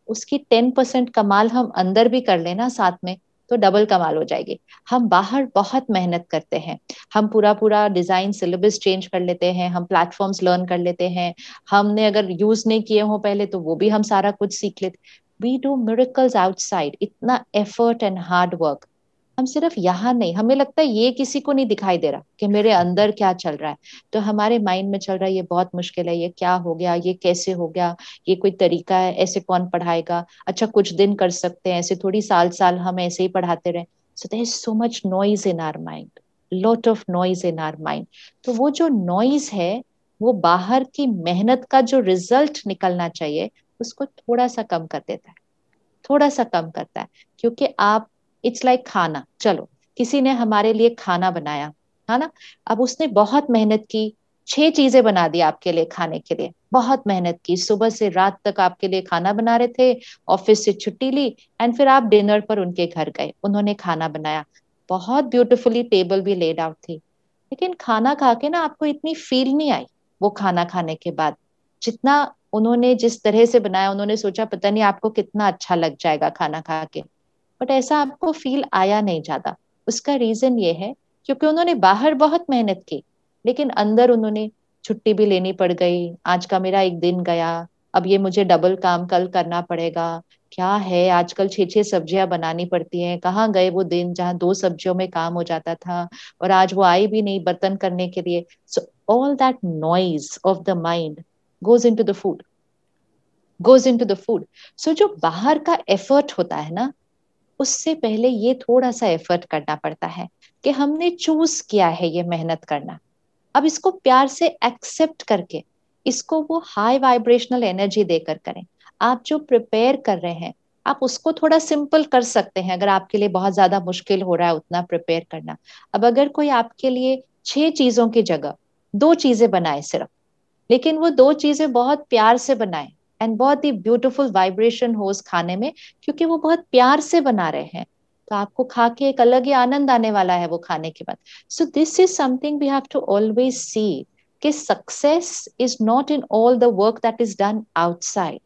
B: उसकी 10% कमाल हम अंदर भी कर लेना साथ में, तो डबल कमाल हो जाएगी। हम बाहर बहुत मेहनत करते हैं, हम पूरा पूरा डिजाइन सिलेबस चेंज कर लेते हैं, हम प्लेटफॉर्म्स लर्न कर लेते हैं, हमने अगर यूज नहीं किए हो पहले तो वो भी हम सारा कुछ सीख लेते। वी डू मिरेकल्स आउटसाइड, इतना एफर्ट एंड हार्ड वर्क। हम सिर्फ यहाँ नहीं, हमें लगता है ये किसी को नहीं दिखाई दे रहा कि मेरे अंदर क्या चल रहा है। तो हमारे माइंड में चल रहा है ये बहुत मुश्किल है, ये क्या हो गया, ये कैसे हो गया, ये कोई तरीका है, ऐसे कौन पढ़ाएगा, अच्छा कुछ दिन कर सकते हैं, ऐसे थोड़ी साल साल हम ऐसे ही पढ़ाते रहे। So there is so much noise in our mind, lot of noise in our mind. तो वो जो नॉइज है, वो बाहर की मेहनत का जो रिजल्ट निकलना चाहिए उसको थोड़ा सा कम कर देता है, थोड़ा सा कम करता है। क्योंकि आप, इट्स लाइक खाना, चलो किसी ने हमारे लिए खाना बनाया, है ना। अब उसने बहुत मेहनत की, 6 चीजें बना दी आपके लिए खाने के लिए, बहुत मेहनत की, सुबह से रात तक आपके लिए खाना बना रहे थे, ऑफिस से छुट्टी ली एंड फिर आप डिनर पर उनके घर गए, उन्होंने खाना बनाया, बहुत ब्यूटीफुली टेबल भी लेड आउट थी। लेकिन खाना खा के ना आपको इतनी फील नहीं आई वो खाना खाने के बाद, जितना उन्होंने जिस तरह से बनाया, उन्होंने सोचा पता नहीं आपको कितना अच्छा लग जाएगा खाना खा के, बट ऐसा आपको फील आया नहीं ज्यादा। उसका रीजन ये है क्योंकि उन्होंने बाहर बहुत मेहनत की, लेकिन अंदर उन्होंने छुट्टी भी लेनी पड़ गई, आज का मेरा एक दिन गया, अब ये मुझे डबल काम कल करना पड़ेगा, क्या है आजकल 6 6 सब्जियां बनानी पड़ती हैं, कहाँ गए वो दिन जहाँ 2 सब्जियों में काम हो जाता था, और आज वो आई भी नहीं बर्तन करने के लिए। So all that noise of the mind goes into the food, goes into the food. So जो बाहर का एफर्ट होता है ना, उससे पहले ये थोड़ा सा एफर्ट करना पड़ता है कि हमने चूज किया है ये मेहनत करना। अब इसको प्यार से एक्सेप्ट करके, इसको वो हाई वाइब्रेशनल एनर्जी देकर करें। आप जो प्रिपेयर कर रहे हैं, आप उसको थोड़ा सिंपल कर सकते हैं अगर आपके लिए बहुत ज्यादा मुश्किल हो रहा है उतना प्रिपेयर करना। अब अगर कोई आपके लिए 6 चीजों की जगह 2 चीजें बनाए सिर्फ, लेकिन वो 2 चीजें बहुत प्यार से बनाए एंड बहुत ही ब्यूटीफुल वाइब्रेशन हो उस खाने में, क्योंकि वो बहुत प्यार से बना रहे हैं, तो आपको खा के एक अलग ही आनंद आने वाला है वो खाने के बाद। So this is something we have to always see, कि success is not in all the work that is done outside.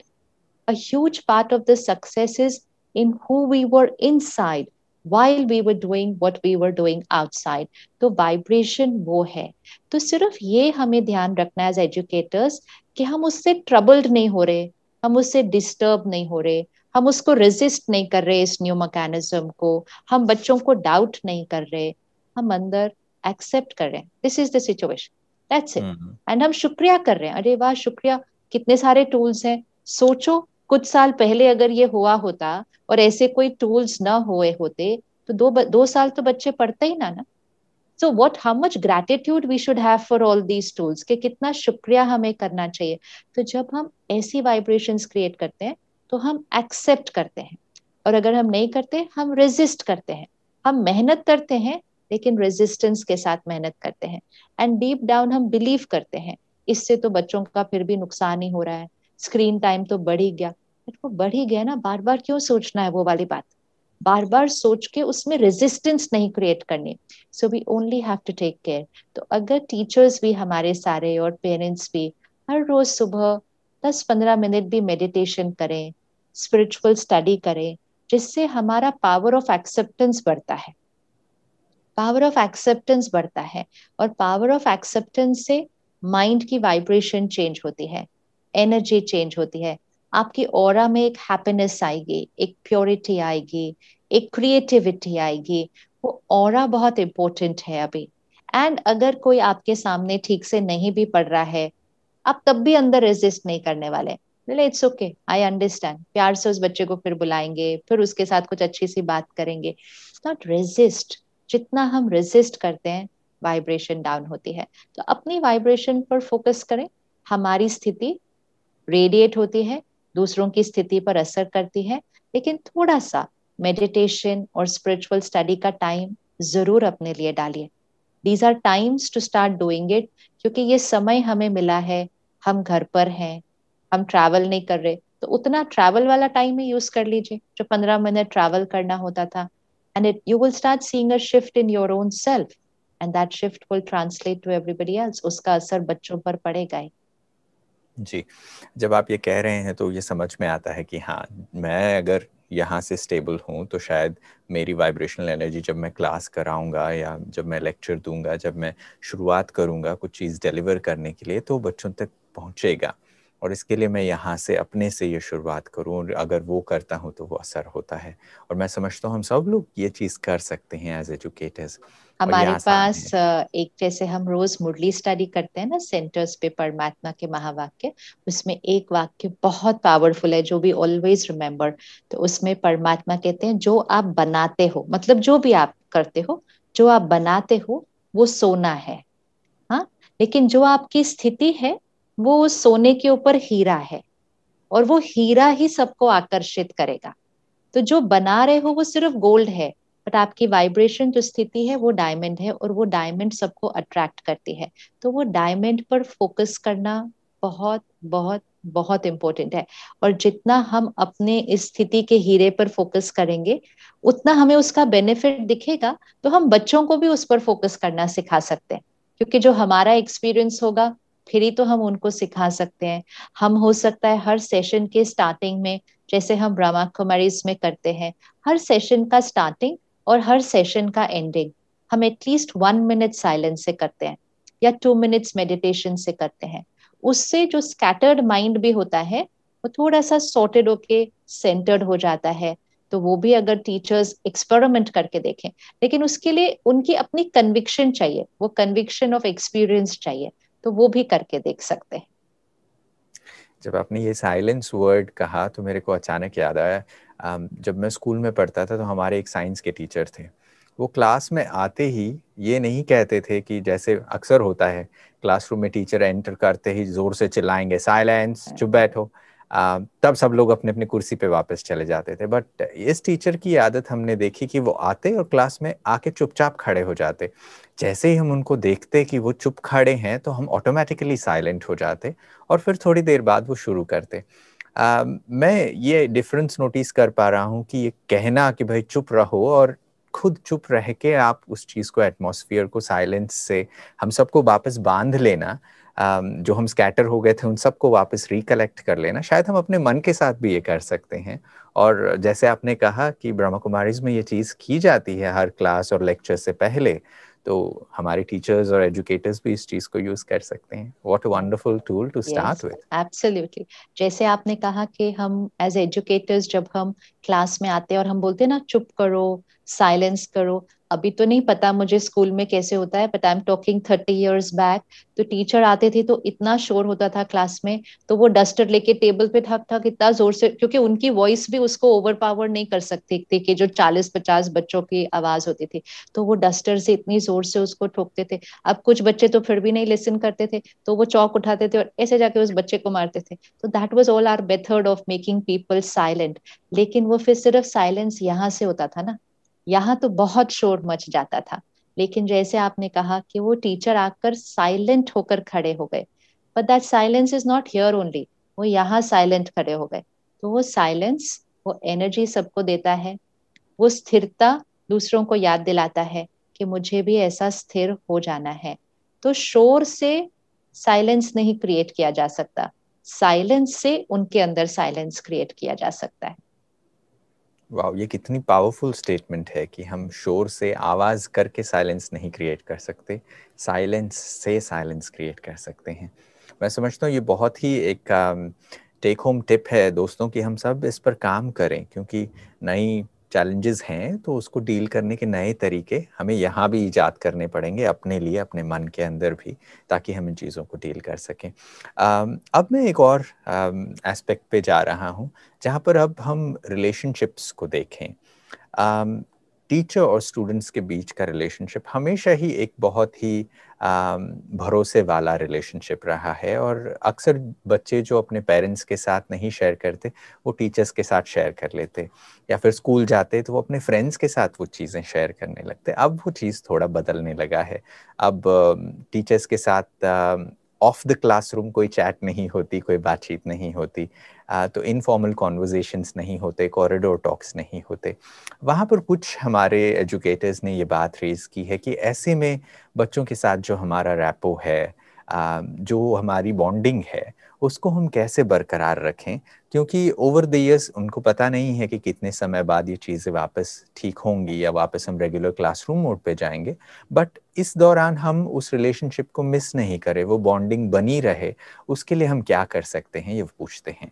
B: A huge part of the success is in who we were inside while we were doing what we were doing outside. तो vibration वो है। तो सिर्फ ये हमें ध्यान रखना है एज एजुकेटर्स कि हम उससे ट्रबल्ड नहीं हो रहे, हम उससे डिस्टर्ब नहीं हो रहे, हम उसको रेजिस्ट नहीं कर रहे इस न्यू मैकेनिज्म को, हम बच्चों को डाउट नहीं कर रहे, हम अंदर एक्सेप्ट कर रहे हैं this is the situation, that's it. And हम शुक्रिया कर रहे हैं, अरे वाह शुक्रिया, कितने सारे टूल्स हैं। सोचो कुछ साल पहले अगर ये हुआ होता और ऐसे कोई टूल्स ना हुए होते, तो 2 साल तो बच्चे पढ़ते ही ना। So what, how much gratitude we should have for all these tools, कि कितना शुक्रिया हमें करना चाहिए। तो जब हम ऐसी वाइब्रेशंस क्रिएट करते हैं तो हम एक्सेप्ट करते हैं, और अगर हम नहीं करते हम रेजिस्ट करते हैं। हम मेहनत करते हैं लेकिन रेजिस्टेंस के साथ मेहनत करते हैं। एंड डीप डाउन हम बिलीव करते हैं इससे तो बच्चों का फिर भी नुकसान ही हो रहा है, स्क्रीन टाइम तो बढ़ ही गया। वो बढ़ ही गया ना, बार बार क्यों सोचना है वो वाली बात, बार बार सोच के उसमें रेजिस्टेंस नहीं क्रिएट करनी। So we only have to take care. तो अगर टीचर्स भी हमारे सारे और पेरेंट्स भी हर रोज सुबह 10-15 मिनट भी मेडिटेशन करें, स्पिरिचुअल स्टडी करें, जिससे हमारा पावर ऑफ एक्सेप्टेंस बढ़ता है, पावर ऑफ एक्सेप्टेंस बढ़ता है। और पावर ऑफ एक्सेप्टेंस से माइंड की वाइब्रेशन चेंज होती है, एनर्जी चेंज होती है, आपकी ऑरा में एक हैप्पीनेस आएगी, एक प्योरिटी आएगी, एक क्रिएटिविटी आएगी। वो ऑरा बहुत इंपॉर्टेंट है अभी। एंड अगर कोई आपके सामने ठीक से नहीं भी पढ़ रहा है, आप तब भी अंदर रेजिस्ट नहीं करने वाले, बोले इट्स ओके, आई अंडरस्टैंड, प्यार से उस बच्चे को फिर बुलाएंगे, फिर उसके साथ कुछ अच्छी सी बात करेंगे, नॉट रेजिस्ट। जितना हम रेजिस्ट करते हैं वाइब्रेशन डाउन होती है। तो अपनी वाइब्रेशन पर फोकस करें। हमारी स्थिति रेडिएट होती है, दूसरों की स्थिति पर असर करती है, लेकिन थोड़ा सा मेडिटेशन और स्पिरिचुअल स्टडी का टाइम जरूर अपने लिए डालिए। These are times to start doing it, क्योंकि ये समय हमें मिला है, हम घर पर हैं, हम ट्रैवल नहीं कर रहे, तो उतना ट्रैवल वाला टाइम ही यूज कर लीजिए जो 15 मिनट ट्रैवल करना होता था। And it you will start seeing a shift in your own self, and that shift will translate to everybody else. उसका असर बच्चों पर पड़ेगा ही।
A: जी, जब आप ये कह रहे हैं तो ये समझ में आता है कि हाँ, मैं अगर यहाँ से स्टेबल हूँ तो शायद मेरी वाइब्रेशनल एनर्जी जब मैं क्लास कराऊंगा या जब मैं लेक्चर दूंगा, जब मैं शुरुआत करूंगा कुछ चीज़ डिलीवर करने के लिए, तो बच्चों तक पहुँचेगा। और इसके लिए मैं यहाँ से अपने से ये शुरुआत करूँ, और अगर वो करता हूँ तो वो असर होता है। और मैं समझता हूँ हम सब लोग ये चीज़ कर सकते हैं एज एजुकेटर्स, और ये
B: हमारे
A: आसान
B: पास
A: है।
B: एक, जैसे हम रोज मुरली स्टडी करते हैं ना सेंटर्स पे, परमात्मा के महावाक्य, उसमें एक वाक्य बहुत पावरफुल है जो भी ऑलवेज रिमेम्बर। तो उसमें परमात्मा कहते हैं जो आप बनाते हो, मतलब जो भी आप करते हो, जो आप बनाते हो वो सोना है, हाँ, लेकिन जो आपकी स्थिति है वो उस सोने के ऊपर हीरा है, और वो हीरा ही सबको आकर्षित करेगा। तो जो बना रहे हो वो सिर्फ गोल्ड है, बट आपकी वाइब्रेशन जो स्थिति है वो डायमंड है, और वो डायमंड सबको अट्रैक्ट करती है। तो वो डायमंड पर फोकस करना बहुत बहुत बहुत इंपॉर्टेंट है। और जितना हम अपने इस स्थिति के हीरे पर फोकस करेंगे, उतना हमें उसका बेनिफिट दिखेगा। तो हम बच्चों को भी उस पर फोकस करना सिखा सकते हैं, क्योंकि जो हमारा एक्सपीरियंस होगा फिर ही तो हम उनको सिखा सकते हैं। हम हो सकता है हर सेशन के स्टार्टिंग में, जैसे हम ब्रह्मा कुमारीज में करते हैं, हर सेशन का स्टार्टिंग और हर सेशन का एंडिंग हम एटलीस्ट 1 मिनट साइलेंस से करते हैं, या 2 मिनट्स मेडिटेशन से करते हैं। उससे जो स्कैटर्ड माइंड भी होता है वो थोड़ा सा सॉर्टेड होके सेंटर्ड हो जाता है। तो वो भी अगर टीचर्स एक्सपेरिमेंट करके देखें, लेकिन उसके लिए उनकी अपनी कन्विक्शन चाहिए, वो कन्विक्शन ऑफ एक्सपीरियंस चाहिए, तो वो भी करके देख सकते हैं।
A: जब आपने ये साइलेंस वर्ड कहा तो मेरे को अचानक याद आया, जब मैं स्कूल में पढ़ता था तो हमारे एक साइंस के टीचर थे। वो क्लास में आते ही ये नहीं कहते थे कि जैसे अक्सर होता है क्लासरूम में टीचर एंटर करते ही जोर से चिल्लाएंगे साइलेंस, चुप बैठो, तब सब लोग अपने अपनी कुर्सी पे वापस चले जाते थे। बट इस टीचर की आदत हमने देखी कि वो आते और क्लास में आके चुपचाप खड़े हो जाते। जैसे ही हम उनको देखते कि वो चुप खड़े हैं तो हम ऑटोमेटिकली साइलेंट हो जाते, और फिर थोड़ी देर बाद वो शुरू करते। मैं ये डिफरेंस नोटिस कर पा रहा हूँ कि ये कहना कि भाई चुप रहो, और खुद चुप रह के आप उस चीज़ को, एटमॉस्फेयर को साइलेंस से हम सबको वापस बांध लेना, जो हम स्कैटर हो गए थे उन सबको वापस रिकलेक्ट कर लेना, शायद हम अपने मन के साथ भी ये कर सकते हैं। और जैसे आपने कहा कि ब्रह्मा कुमारीज में ये चीज़ की जाती है हर क्लास और लेक्चर से पहले, तो हमारे टीचर्स और एजुकेटर्स भी इस चीज़ को यूज़ कर सकते हैं। What a wonderful tool to
B: yes,
A: start with.
B: Absolutely. जैसे आपने कहा कि हम एज एजुकेटर्स जब हम क्लास में आते हैं और हम बोलते हैं ना चुप करो, साइलेंस करो, अभी तो नहीं पता मुझे स्कूल में कैसे होता है, but I am talking 30 years back. तो टीचर आते थे तो इतना शोर होता था क्लास में, तो वो डस्टर लेके टेबल पे ठक ठक इतना जोर से, क्योंकि उनकी वॉइस भी उसको ओवर पावर नहीं कर सकती थी कि जो 40-50 बच्चों की आवाज होती थी, तो वो डस्टर से इतनी जोर से उसको ठोकते थे। अब कुछ बच्चे तो फिर भी नहीं लिसन करते थे, तो वो चौक उठाते थे और ऐसे जाके उस बच्चे को मारते थे। तो that was all our method of making people silent. लेकिन वो फिर सिर्फ साइलेंस यहाँ से होता था ना, यहाँ तो बहुत शोर मच जाता था। लेकिन जैसे आपने कहा कि वो टीचर आकर साइलेंट होकर खड़े हो गए, but that silence is not here only, वो यहाँ साइलेंट खड़े हो गए। तो वो साइलेंस, वो एनर्जी सबको देता है, वो स्थिरता दूसरों को याद दिलाता है कि मुझे भी ऐसा स्थिर हो जाना है। तो शोर से साइलेंस नहीं क्रिएट किया जा सकता, साइलेंस से उनके अंदर साइलेंस क्रिएट किया जा सकता है।
A: वाह, ये कितनी पावरफुल स्टेटमेंट है कि हम शोर से आवाज करके साइलेंस नहीं क्रिएट कर सकते, साइलेंस से साइलेंस क्रिएट कर सकते हैं। मैं समझता हूँ ये बहुत ही एक टेक होम टिप है दोस्तों कि हम सब इस पर काम करें, क्योंकि नई चैलेंजेस हैं तो उसको डील करने के नए तरीके हमें यहाँ भी इजाद करने पड़ेंगे अपने लिए, अपने मन के अंदर भी, ताकि हम इन चीज़ों को डील कर सकें। अब मैं एक और एस्पेक्ट पे जा रहा हूँ, जहाँ पर अब हम रिलेशनशिप्स को देखें। टीचर और स्टूडेंट्स के बीच का रिलेशनशिप हमेशा ही एक बहुत ही भरोसे वाला रिलेशनशिप रहा है, और अक्सर बच्चे जो अपने पेरेंट्स के साथ नहीं शेयर करते वो टीचर्स के साथ शेयर कर लेते, या फिर स्कूल जाते तो वो अपने फ्रेंड्स के साथ वो चीज़ें शेयर करने लगते। अब वो चीज़ थोड़ा बदलने लगा है। अब टीचर्स के साथ ऑफ द क्लासरूम कोई चैट नहीं होती, कोई बातचीत नहीं होती, तो इनफॉर्मल कॉन्वर्जेशंस नहीं होते, कॉरिडोर टॉक्स नहीं होते। वहाँ पर कुछ हमारे एजुकेटर्स ने ये बात रेज़ की है कि ऐसे में बच्चों के साथ जो हमारा रैपो है, जो हमारी बॉन्डिंग है, उसको हम कैसे बरकरार रखें, क्योंकि ओवर द ईयर्स उनको पता नहीं है कि कितने समय बाद ये चीज़ें वापस ठीक होंगी या वापस हम रेगुलर क्लासरूम मोड पे जाएंगे। बट इस दौरान हम उस रिलेशनशिप को मिस नहीं करें, वो बॉन्डिंग बनी रहे, उसके लिए हम क्या कर सकते हैं, ये पूछते हैं।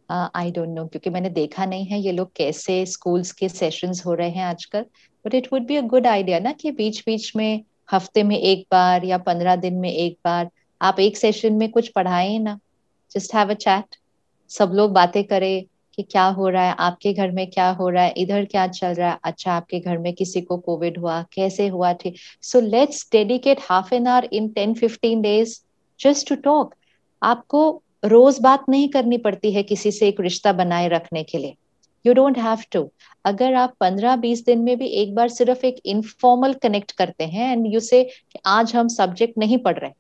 B: आई डोंट नो, क्योंकि मैंने देखा नहीं है ये लोग कैसे स्कूल्स के सेशंस हो रहे हैं आजकल। But it would be a good idea ना कि बीच बीच में, हफ्ते में एक बार या 15 दिन में एक बार, आप एक सेशन में कुछ पढ़ाएं ना, जस्ट हैव अ चैट, सब लोग बातें करें कि क्या हो रहा है आपके घर में, क्या हो रहा है इधर, क्या चल रहा है, अच्छा आपके घर में किसी को कोविड हुआ, कैसे हुआ, ठीक। So let's dedicate half an hour in 10-15 days just to talk. आपको रोज बात नहीं करनी पड़ती है किसी से एक रिश्ता बनाए रखने के लिए, यू डोंट हैव टू। अगर आप 15-20 दिन में भी एक बार सिर्फ एक इनफॉर्मल कनेक्ट करते हैं एंड यू से आज हम सब्जेक्ट नहीं पढ़ रहे,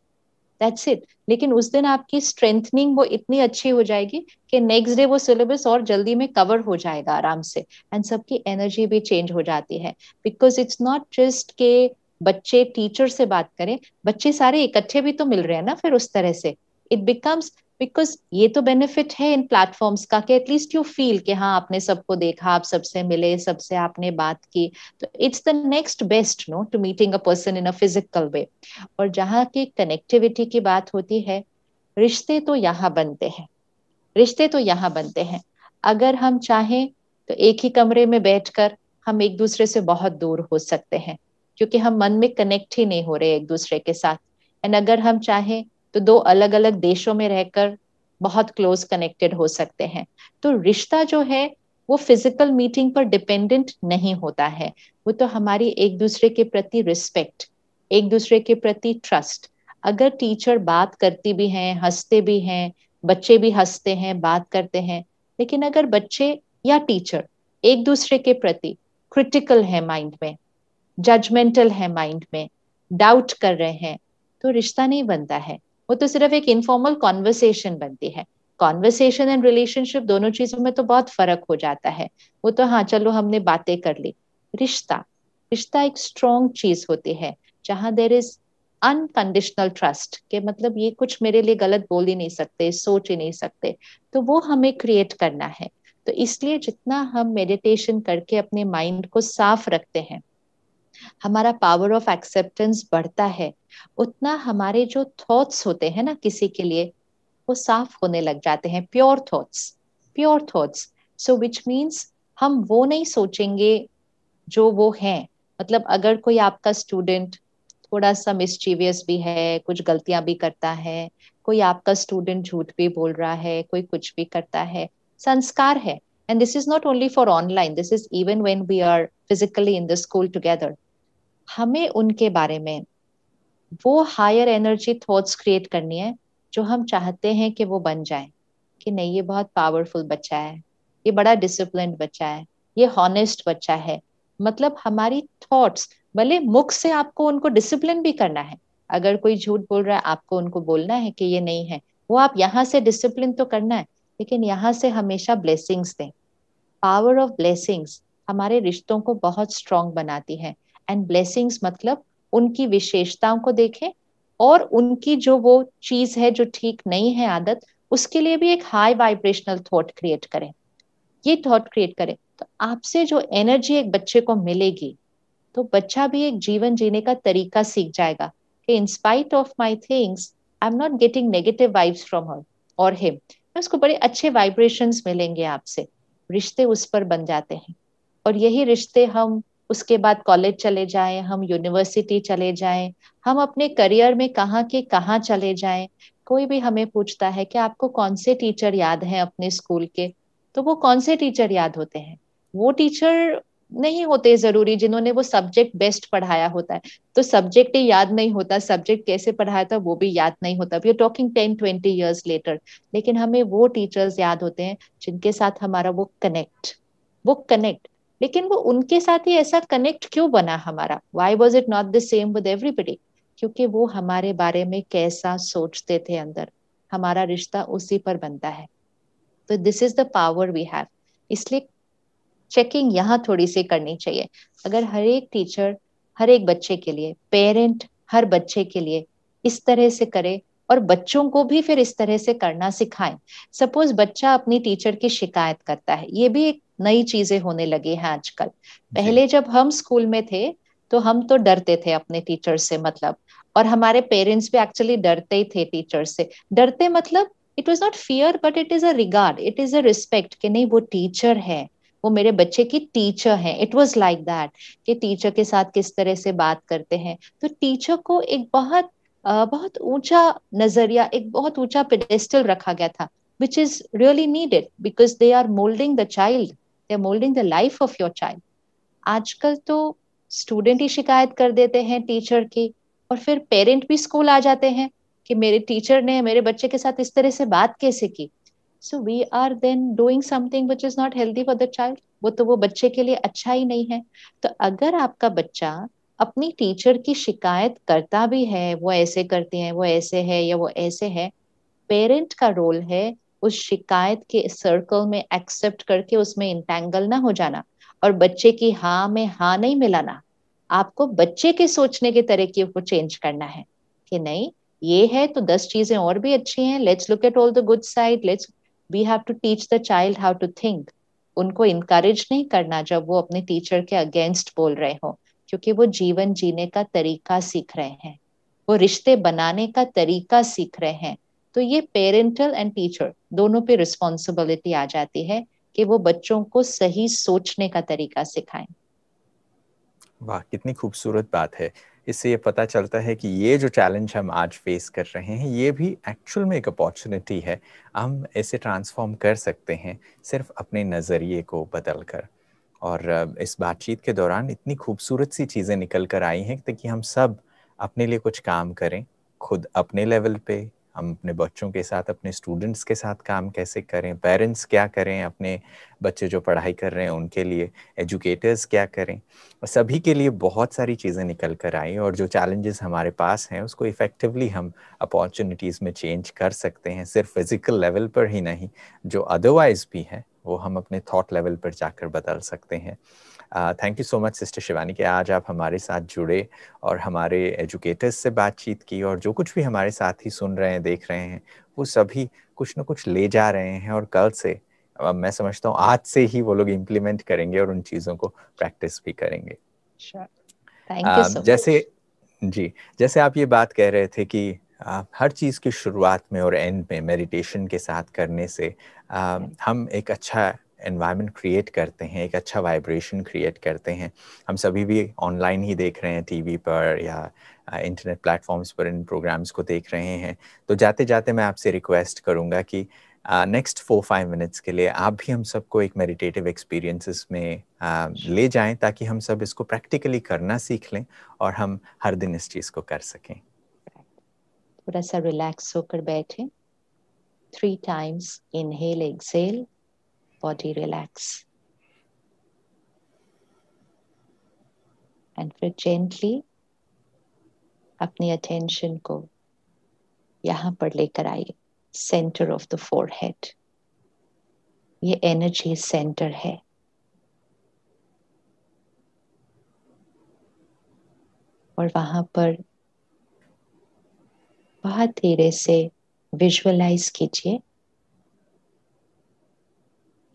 B: दैट्स इट। लेकिन उस दिन आपकी स्ट्रेंथनिंग वो इतनी अच्छी हो जाएगी कि नेक्स्ट डे वो सिलेबस और जल्दी में कवर हो जाएगा आराम से, एंड सबकी एनर्जी भी चेंज हो जाती है। बिकॉज इट्स नॉट जस्ट के बच्चे टीचर से बात करें, बच्चे सारे इकट्ठे भी तो मिल रहे हैं ना फिर उस तरह से, इट बिकम्स, बिकॉज ये तो बेनिफिट है इन प्लेटफॉर्म्स का कि एटलीस्ट यू फील कि हाँ आपने सबको देखा, आप सबसे मिले, सबसे आपने बात की। तो it's the next best no to meeting a person in a physical way. और जहाँ की कनेक्टिविटी की बात होती है, रिश्ते तो यहाँ बनते हैं, रिश्ते तो यहाँ बनते हैं। अगर हम चाहें तो एक ही कमरे में बैठकर हम एक दूसरे से बहुत दूर हो सकते हैं, क्योंकि हम मन में कनेक्ट ही नहीं हो रहे एक दूसरे के साथ। एंड अगर हम चाहें तो दो अलग अलग देशों में रहकर बहुत क्लोज कनेक्टेड हो सकते हैं। तो रिश्ता जो है वो फिजिकल मीटिंग पर डिपेंडेंट नहीं होता है, वो तो हमारी एक दूसरे के प्रति रिस्पेक्ट, एक दूसरे के प्रति ट्रस्ट। अगर टीचर बात करती भी हैं, हंसते भी हैं, बच्चे भी हंसते हैं, बात करते हैं, लेकिन अगर बच्चे या टीचर एक दूसरे के प्रति क्रिटिकल है माइंड में, जजमेंटल है माइंड में, डाउट कर रहे हैं, तो रिश्ता नहीं बनता है, वो तो सिर्फ एक इनफॉर्मल कॉन्वर्सेशन बनती है। कॉन्वर्सेशन एंड रिलेशनशिप दोनों चीजों में तो बहुत फर्क हो जाता है। वो तो हाँ चलो हमने बातें कर ली, रिश्ता, रिश्ता एक स्ट्रॉन्ग चीज होती है जहां देर इज अनकंडीशनल ट्रस्ट, के मतलब ये कुछ मेरे लिए गलत बोल ही नहीं सकते, सोच ही नहीं सकते, तो वो हमें क्रिएट करना है। तो इसलिए जितना हम मेडिटेशन करके अपने माइंड को साफ रखते हैं, हमारा पावर ऑफ एक्सेप्टेंस बढ़ता है, उतना हमारे जो थॉट्स होते हैं ना किसी के लिए, वो साफ होने लग जाते हैं, pure thoughts, pure thoughts. So which means हम वो नहीं सोचेंगे जो वो हैं। मतलब अगर कोई आपका स्टूडेंट थोड़ा सा मिस्चीवियस भी है, कुछ गलतियां भी करता है, कोई आपका स्टूडेंट झूठ भी बोल रहा है, कोई कुछ भी करता है, संस्कार है। And this is not only for online, this is even when we are physically in the school together. हमें उनके बारे में वो हायर एनर्जी थॉट्स क्रिएट करनी है जो हम चाहते हैं कि वो बन जाए, कि नहीं ये बहुत पावरफुल बच्चा है, ये बड़ा डिसिप्लिन्ड बच्चा है, ये हॉनेस्ट बच्चा है। मतलब हमारी थॉट्स, भले मुख से आपको उनको डिसिप्लिन भी करना है, अगर कोई झूठ बोल रहा है आपको उनको बोलना है कि ये नहीं है, वो आप यहाँ से डिसिप्लिन तो करना है, लेकिन यहाँ से हमेशा ब्लेसिंग्स दें। पावर ऑफ ब्लेसिंग्स हमारे रिश्तों को बहुत स्ट्रांग बनाती है। एंड ब्लेसिंग्स मतलब उनकी विशेषताओं को देखें, और उनकी जो वो चीज है जो ठीक नहीं है आदत, उसके लिए भी एक हाई वाइब्रेशनल थॉट क्रिएट करें। ये थॉट क्रिएट करें तो आपसे जो एनर्जी एक बच्चे को मिलेगी, तो बच्चा भी एक जीवन जीने का तरीका सीख जाएगा कि in spite of my things I am not getting negative vibes from her और हिम, उसको बड़े अच्छे वाइब्रेशंस मिलेंगे आपसे। रिश्ते उस पर बन जाते हैं, और यही रिश्ते हम उसके बाद कॉलेज चले जाएं, हम यूनिवर्सिटी चले जाएं, हम अपने करियर में कहाँ के कहाँ चले जाएं, कोई भी हमें पूछता है कि आपको कौन से टीचर याद हैं अपने स्कूल के, तो वो कौन से टीचर याद होते हैं? वो टीचर नहीं होते जरूरी जिन्होंने वो सब्जेक्ट बेस्ट पढ़ाया होता है। तो सब्जेक्ट ही याद नहीं होता, सब्जेक्ट कैसे पढ़ाया था वो भी याद नहीं होता, we are talking 10-20 years later. लेकिन हमें वो टीचर्स याद होते हैं जिनके साथ हमारा वो कनेक्ट। लेकिन वो उनके साथ ही ऐसा कनेक्ट क्यों बना हमारा? Why was it not the same with everybody? क्योंकि वो हमारे बारे में कैसा सोचते थे अंदर, हमारा रिश्ता उसी पर बनता है। तो this is the power we have. इसलिए चेकिंग यहाँ थोड़ी सी करनी चाहिए। अगर हर एक टीचर हर एक बच्चे के लिए, पेरेंट हर बच्चे के लिए इस तरह से करे, और बच्चों को भी फिर इस तरह से करना सिखाएं। सपोज बच्चा अपनी टीचर की शिकायत करता है, ये भी एक नई चीजें होने लगी हैं आजकल।
A: जी।
B: पहले जब हम स्कूल में थे तो हम तो डरते थे अपने टीचर से, मतलब, और हमारे पेरेंट्स भी एक्चुअली डरते ही थे टीचर से। डरते मतलब it was not fear, but it is a regard, it is a respect, कि नहीं वो टीचर है, वो मेरे बच्चे की टीचर है। इट वाज लाइक दैट कि टीचर के साथ किस तरह से बात करते हैं। तो टीचर को एक बहुत ऊंचा नजरिया, एक बहुत ऊंचा पेडेस्टल रखा गया था, which is really needed because they are moulding the child, they are moulding the life of your child. आजकल तो स्टूडेंट ही शिकायत कर देते हैं टीचर की, और फिर पेरेंट भी स्कूल आ जाते हैं कि मेरे टीचर ने मेरे बच्चे के साथ इस तरह से बात कैसे की। So we are then doing something which is not healthy for the child. वो तो वो बच्चे के लिए अच्छा ही नहीं है। तो अगर आपका बच्चा अपनी टीचर की शिकायत करता भी है, वो ऐसे करती है, वो ऐसे है, या वो ऐसे है, पेरेंट का रोल है उस शिकायत के सर्कल में एक्सेप्ट करके उसमें इंटेंगल ना हो जाना, और बच्चे की हाँ में हाँ नहीं मिलाना। आपको बच्चे के सोचने के तरीके को चेंज करना है कि नहीं, ये है तो 10 चीजें और भी अच्छी हैं, let's look at all the good side, let's, we have to teach the child how to think. उनको इनकरेज नहीं करना जब वो अपने टीचर के अगेंस्ट बोल रहे हो, क्योंकि वो जीवन जीने का तरीका सीख रहे हैं, वो रिश्ते बनाने का तरीका सीख रहे हैं। तो ये पेरेंटल एंड टीचर दोनों पे रिस्पॉन्सिबिलिटी आ जाती है कि वो बच्चों को सही सोचने का तरीका सिखाएं।
A: वाह, कितनी खूबसूरत बात है। इससे ये पता चलता है कि ये जो चैलेंज हम आज फेस कर रहे हैं, ये भी एक्चुअल में एक अपॉर्चुनिटी है। हम इसे ट्रांसफॉर्म कर सकते हैं सिर्फ अपने नज़रिए को बदल कर। और इस बातचीत के दौरान इतनी खूबसूरत सी चीज़ें निकल कर आई हैं कि हम सब अपने लिए कुछ काम करें, खुद अपने लेवल पे, हम अपने बच्चों के साथ, अपने स्टूडेंट्स के साथ काम कैसे करें, पेरेंट्स क्या करें अपने बच्चे जो पढ़ाई कर रहे हैं उनके लिए, एजुकेटर्स क्या करें। सभी के लिए बहुत सारी चीज़ें निकल कर आई, और जो चैलेंजेस हमारे पास हैं उसको इफ़ेक्टिवली हम अपॉर्चुनिटीज़ में चेंज कर सकते हैं, सिर्फ फिज़िकल लेवल पर ही नहीं, जो अदरवाइज़ भी है वो हम अपने थॉट लेवल पर जाकर बदल सकते हैं। Thank you so much sister Shivani कि आज आप हमारे साथ जुड़े और हमारे एजुकेटर्स से बातचीत की, और जो कुछ भी हमारे साथ ही सुन रहे हैं, देख रहे हैं, वो सभी कुछ ना कुछ ले जा रहे हैं, और कल से मैं समझता हूँ आज से ही वो लोग इम्प्लीमेंट करेंगे और उन चीज़ों को प्रैक्टिस भी करेंगे।
B: थैंक यू सो
A: जैसे
B: मच।
A: जी, जैसे आप ये बात कह रहे थे कि हर चीज़ की शुरुआत में और एंड में मेडिटेशन के साथ करने से हम एक अच्छा एनवायरनमेंट क्रिएट करते हैं, एक अच्छा वाइब्रेशन क्रिएट करते हैं। हम सभी भी ऑनलाइन ही देख रहे हैं, टीवी पर या इंटरनेट प्लेटफॉर्म्स पर इन प्रोग्राम्स को देख रहे हैं। तो जाते-जाते मैं आपसे रिक्वेस्ट करूँगा कि नेक्स्ट 4-5 मिनट्स के लिए आप भी हम सबको एक मेडिटेटिव एक्सपीरियंसेस में ले जाएँ, ताकि हम सब इसको प्रैक्टिकली करना सीख लें और हम हर दिन इस चीज़ को कर सकें।
B: थोड़ा सा रिलैक्स होकर बैठे, 3 times inhale exhale, body relax, and फिर जेंटली अपनी अटेंशन को यहाँ पर लेकर आइए, सेंटर ऑफ द फोरहेड। ये एनर्जी सेंटर है। और वहां पर बहुत धीरे से विजुअलाइज कीजिए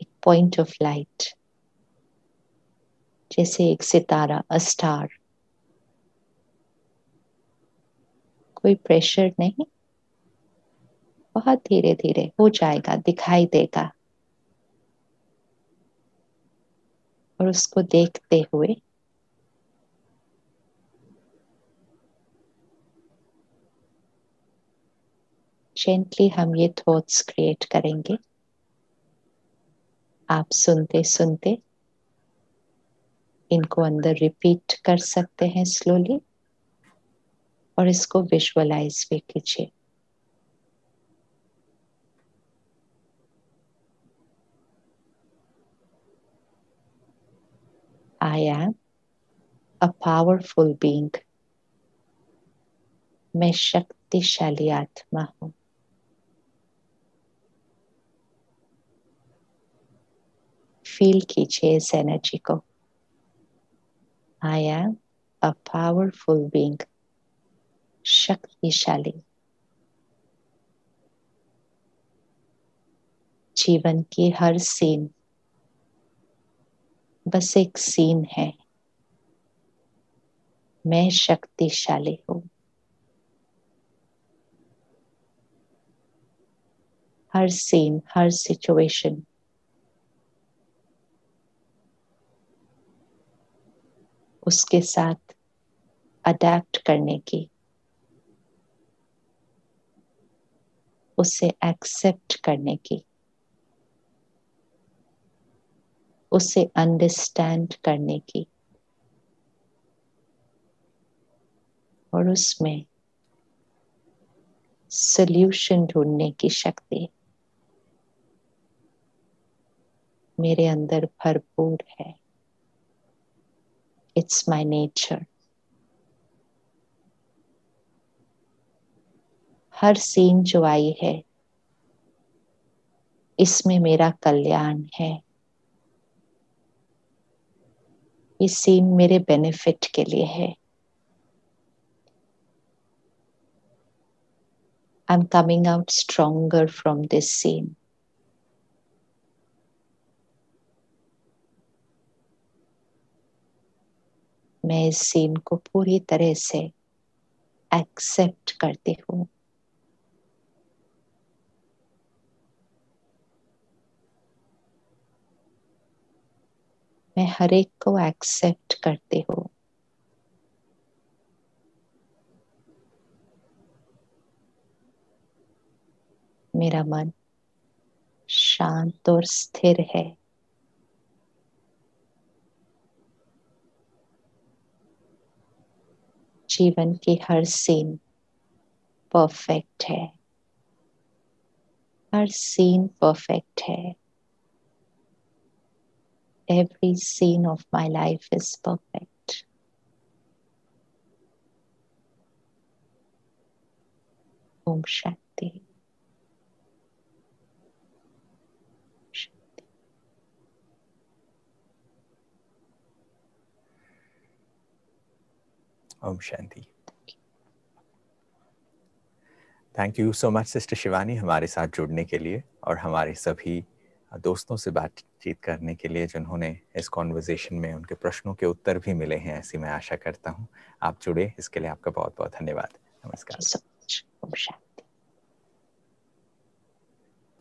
B: एक पॉइंट ऑफ लाइट, जैसे एक सितारा, अ स्टार। कोई प्रेशर नहीं, बहुत धीरे धीरे हो जाएगा, दिखाई देगा। और उसको देखते हुए जेंटली हम ये थॉट्स क्रिएट करेंगे। आप सुनते सुनते इनको अंदर रिपीट कर सकते हैं स्लोली, और इसको विजुअलाइज भी कीजिए। I am a powerful being. मैं शक्तिशाली आत्मा हूं। फील कीजिए इस एनर्जी को। I am a powerful being. शक्तिशाली। जीवन की हर सीन बस एक सीन है। मैं शक्तिशाली हूं। हर सीन, हर सिचुएशन उसके साथ अडेप्ट करने की, उसे एक्सेप्ट करने की, उसे अंडरस्टैंड करने की, और उसमें सॉल्यूशन ढूंढने की शक्ति मेरे अंदर भरपूर है। It's my nature. हर सीन जो आई है इसमें मेरा कल्याण है। ये सीन मेरे बेनिफिट के लिए है। I'm coming out stronger from this scene. मैं इस सीन को पूरी तरह से एक्सेप्ट करती हूँ। मैं हर एक को एक्सेप्ट करती हूँ। मेरा मन शांत और स्थिर है। जीवन की हर सीन परफेक्ट है। हर सीन परफेक्ट है। Every scene of my life is perfect. Om Shanti.
A: Om Shanti. Thank you so much sister Shivani हमारे साथ जुड़ने के लिए और हमारे सभी दोस्तों से बातचीत करने के लिए, जिन्होंने इस कॉन्वर्सेशन में उनके प्रश्नों के उत्तर भी मिले हैं, ऐसी मैं आशा करता हूँ। आप जुड़े इसके लिए आपका बहुत बहुत धन्यवाद। नमस्कार।
B: ओम शांति।